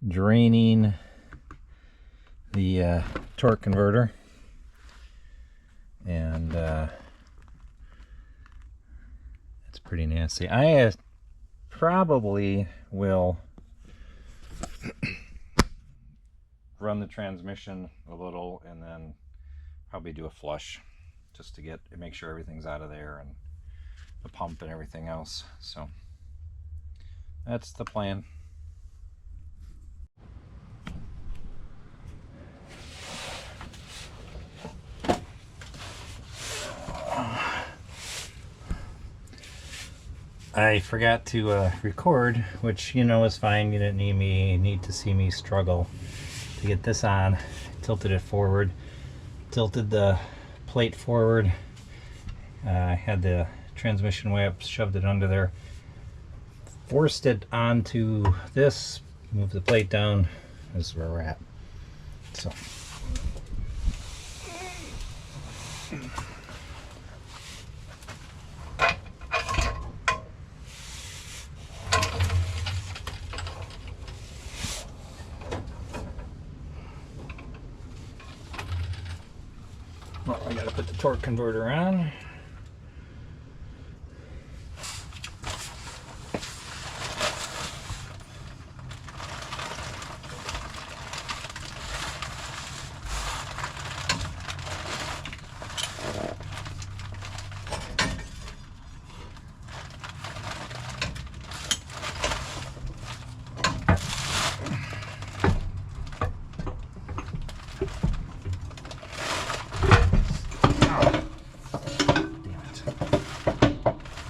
draining the torque converter, and it's pretty nasty. I probably will run the transmission a little and then probably do a flush just to make sure everything's out of there, and the pump and everything else. So that's the plan. I forgot to record, which, you know, is fine. You didn't need to see me struggle to get this on. Tilted it forward, tilted the plate forward. I had the transmission way up, shoved it under there, forced it onto this, move the plate down. This is where we're at. So Oh, I gotta put the torque converter on.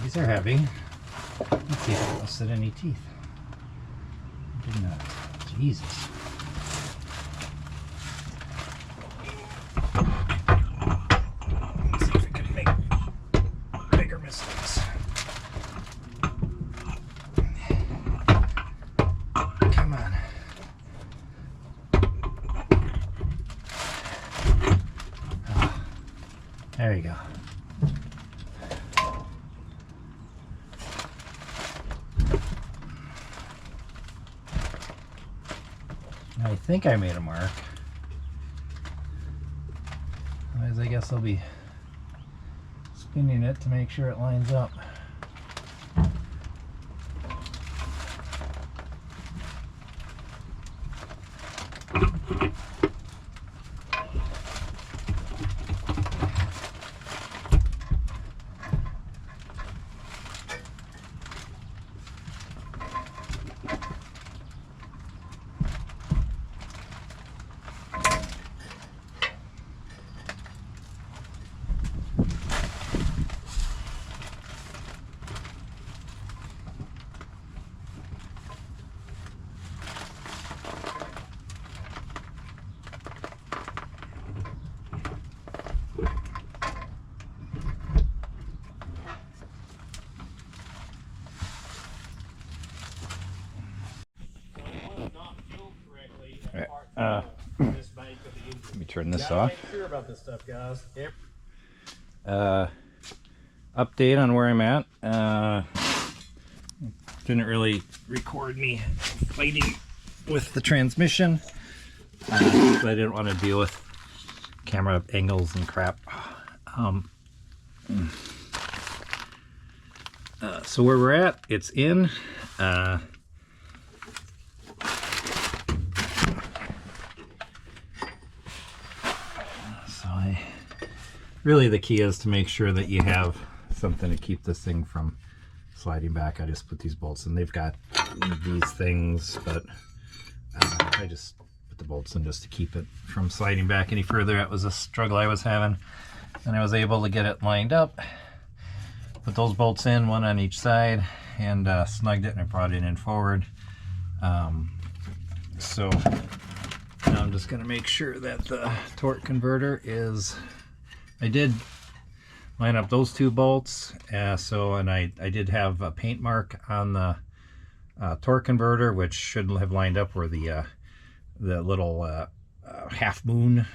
These are heavy. Let's see if it busted any teeth. Did not. Jesus. Let's see if we can make bigger mistakes. Come on. Oh, there you go. I think I made a mark. Otherwise, I guess I'll be spinning it to make sure it lines up. Let me turn this off. Sure about this stuff, guys. Update on where I'm at. Didn't really record me fighting with the transmission. I didn't want to deal with camera angles and crap. So where we're at, it's in. Really the key is to make sure that you have something to keep this thing from sliding back. I just put these bolts in. They've got these things, but I just put the bolts in just to keep it from sliding back any further. That was a struggle I was having, and I was able to get it lined up. Put those bolts in, one on each side, and snugged it, and I brought it in forward. So now I'm just going to make sure that the torque converter is... I did line up those two bolts, and I did have a paint mark on the torque converter, which should have lined up where the little half moon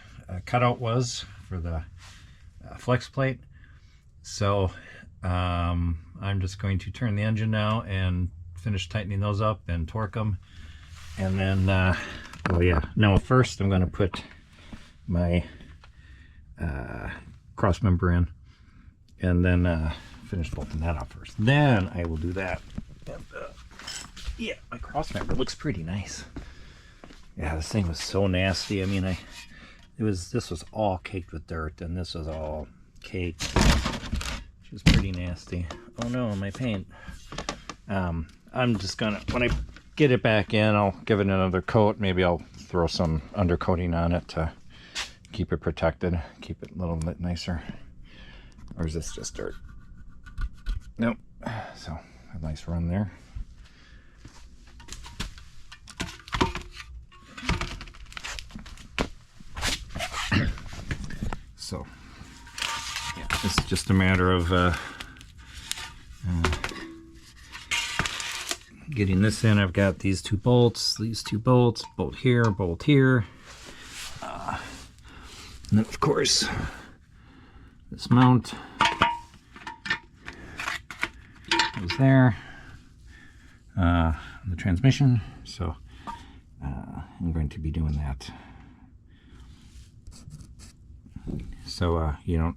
cutout was for the flex plate. So I'm just going to turn the engine now and finish tightening those up and torque them, and then oh yeah, now first I'm going to put my cross member in, and then finish bolting that up first. Then I will do that. And, yeah, my cross member looks pretty nice. Yeah, this thing was so nasty. I mean, this was all caked with dirt, and this was all caked, which is pretty nasty. Oh no, my paint. I'm just gonna, when I get it back in, I'll give it another coat. Maybe I'll throw some undercoating on it to keep it protected, keep it a little bit nicer. Or is this just dirt? Nope. So a nice run there. So yeah, it's just a matter of getting this in. I've got these two bolts, bolt here, bolt here. And then of course, this mount is there, the transmission. So I'm going to be doing that. So you don't,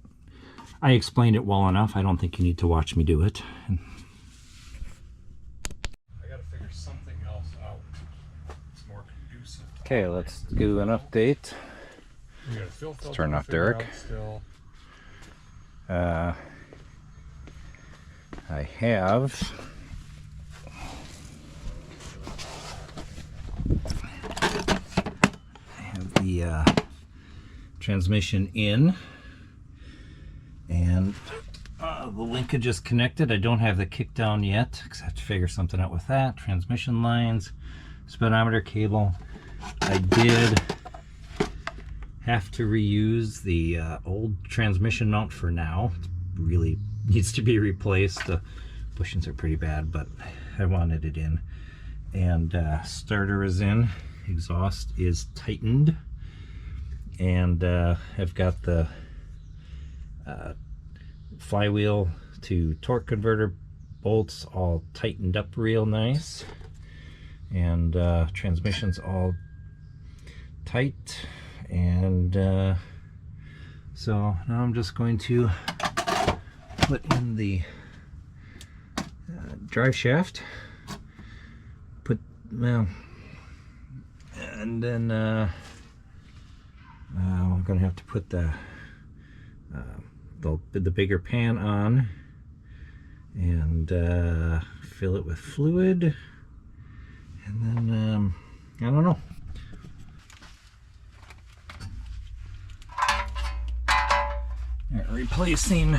I explained it well enough. I don't think you need to watch me do it. I gotta figure something else out. It's more conducive. Okay, let's do an update. Let's turn off Derek. I have the transmission in, and the linkage is connected. I don't have the kick down yet because I have to figure something out with that. Transmission lines, speedometer cable. I did have to reuse the old transmission mount for now. It really needs to be replaced. The bushings are pretty bad, but I wanted it in. And starter is in, exhaust is tightened, and I've got the flywheel to torque converter bolts all tightened up real nice, and transmission's all tight. And so now I'm just going to put in the drive shaft, and then I'm gonna have to put the bigger pan on and fill it with fluid, and then I don't know. Replacing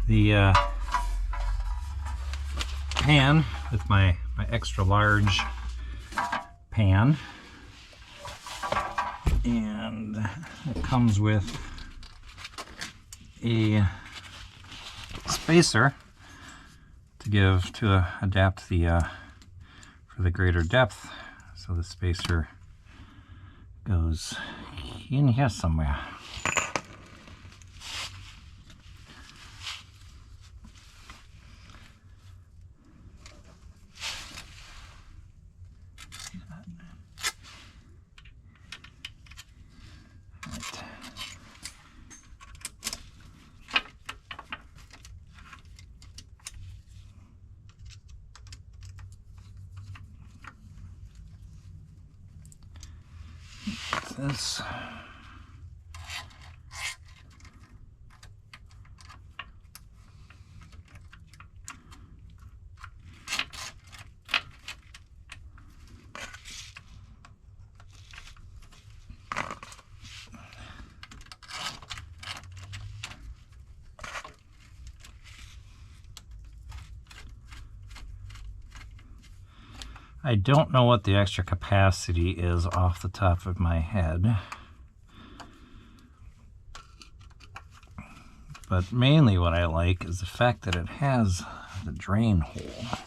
the pan with my extra large pan, and it comes with a spacer to adapt the for the greater depth. So the spacer goes in here somewhere. This I don't know what the extra capacity is off the top of my head, but mainly what I like is the fact that it has the drain hole.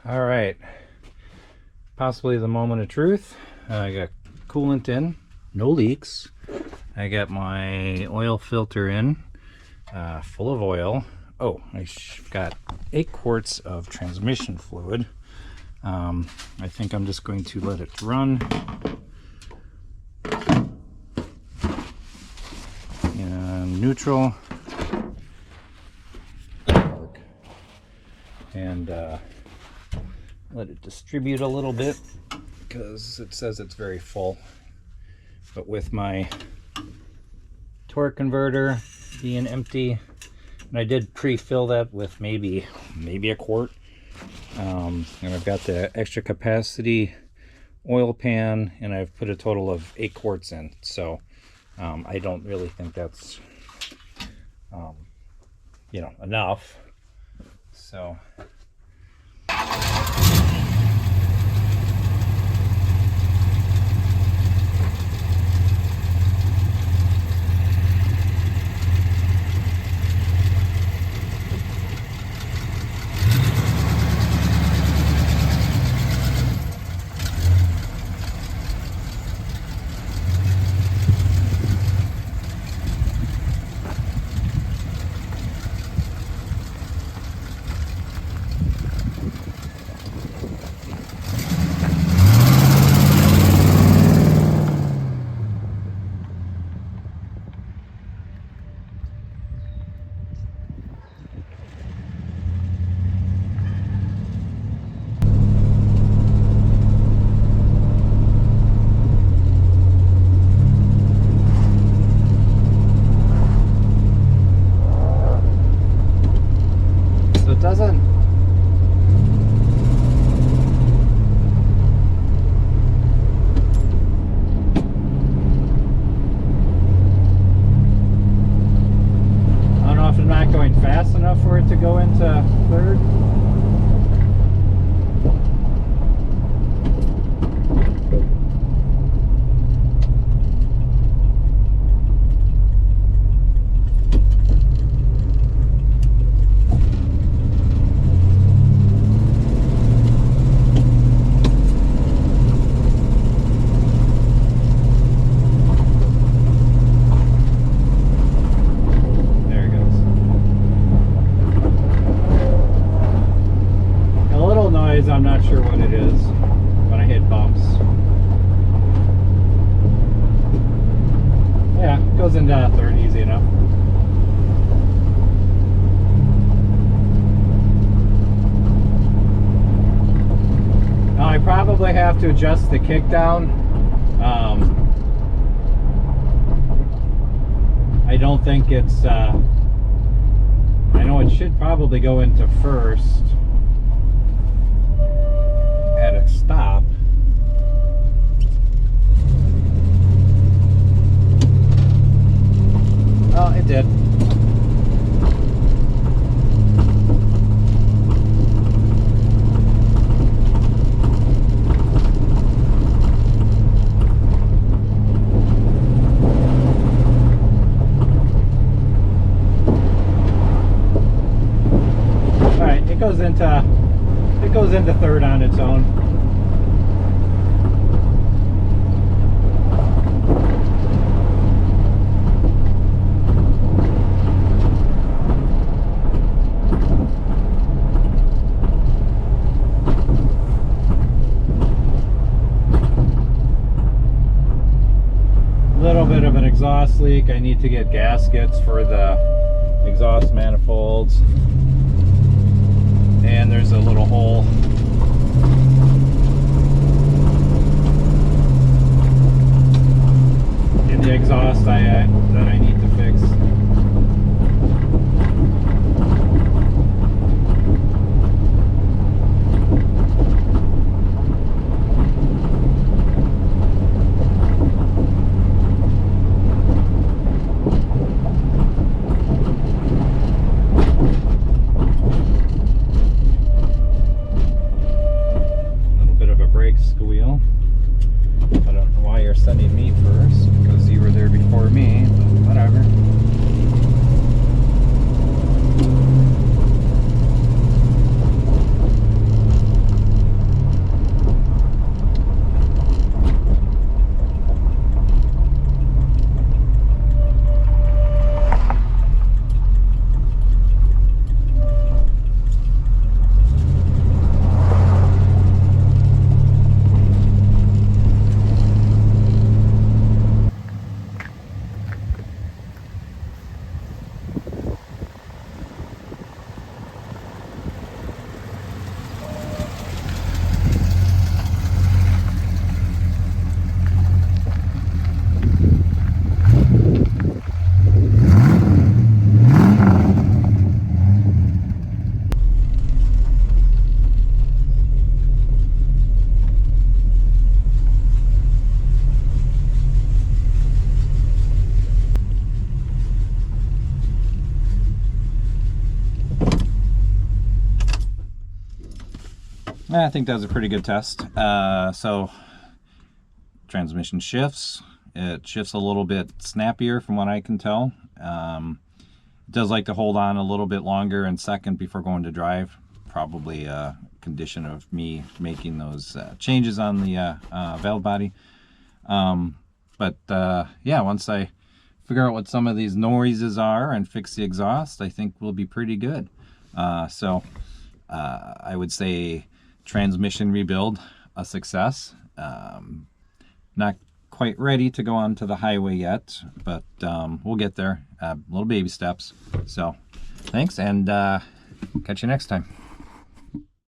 All right, possibly the moment of truth. I got coolant in, no leaks. I got my oil filter in, full of oil. Oh, I've got 8 quarts of transmission fluid. I think I'm just going to let it run. And neutral. And let it distribute a little bit because it says it's very full. But with my torque converter being empty, and I did pre-fill that with maybe a quart, And I've got the extra capacity oil pan, and I've put a total of 8 quarts in. So I don't really think that's enough. So it doesn't. I don't know if I'm not going fast enough for it to go into third. There it goes. A little noise, I'm not sure what it is when I hit bumps. Yeah, it goes into third easy enough. Now I probably have to adjust the kick down. I don't think it's I know it should probably go into first at a stop. Oh, it did. Alright, it goes into third on its own. Little bit of an exhaust leak. I need to get gaskets for the exhaust manifolds. And there's a little hole in the exhaust that I need to fix. I think that was a pretty good test. So transmission shifts. It shifts a little bit snappier from what I can tell. It does like to hold on a little bit longer in second before going to drive. Probably a condition of me making those changes on the valve body. But yeah, once I figure out what some of these noises are and fix the exhaust, I think we'll be pretty good. So I would say transmission rebuild, a success. Not quite ready to go onto the highway yet, but we'll get there. Little baby steps. So thanks, and catch you next time.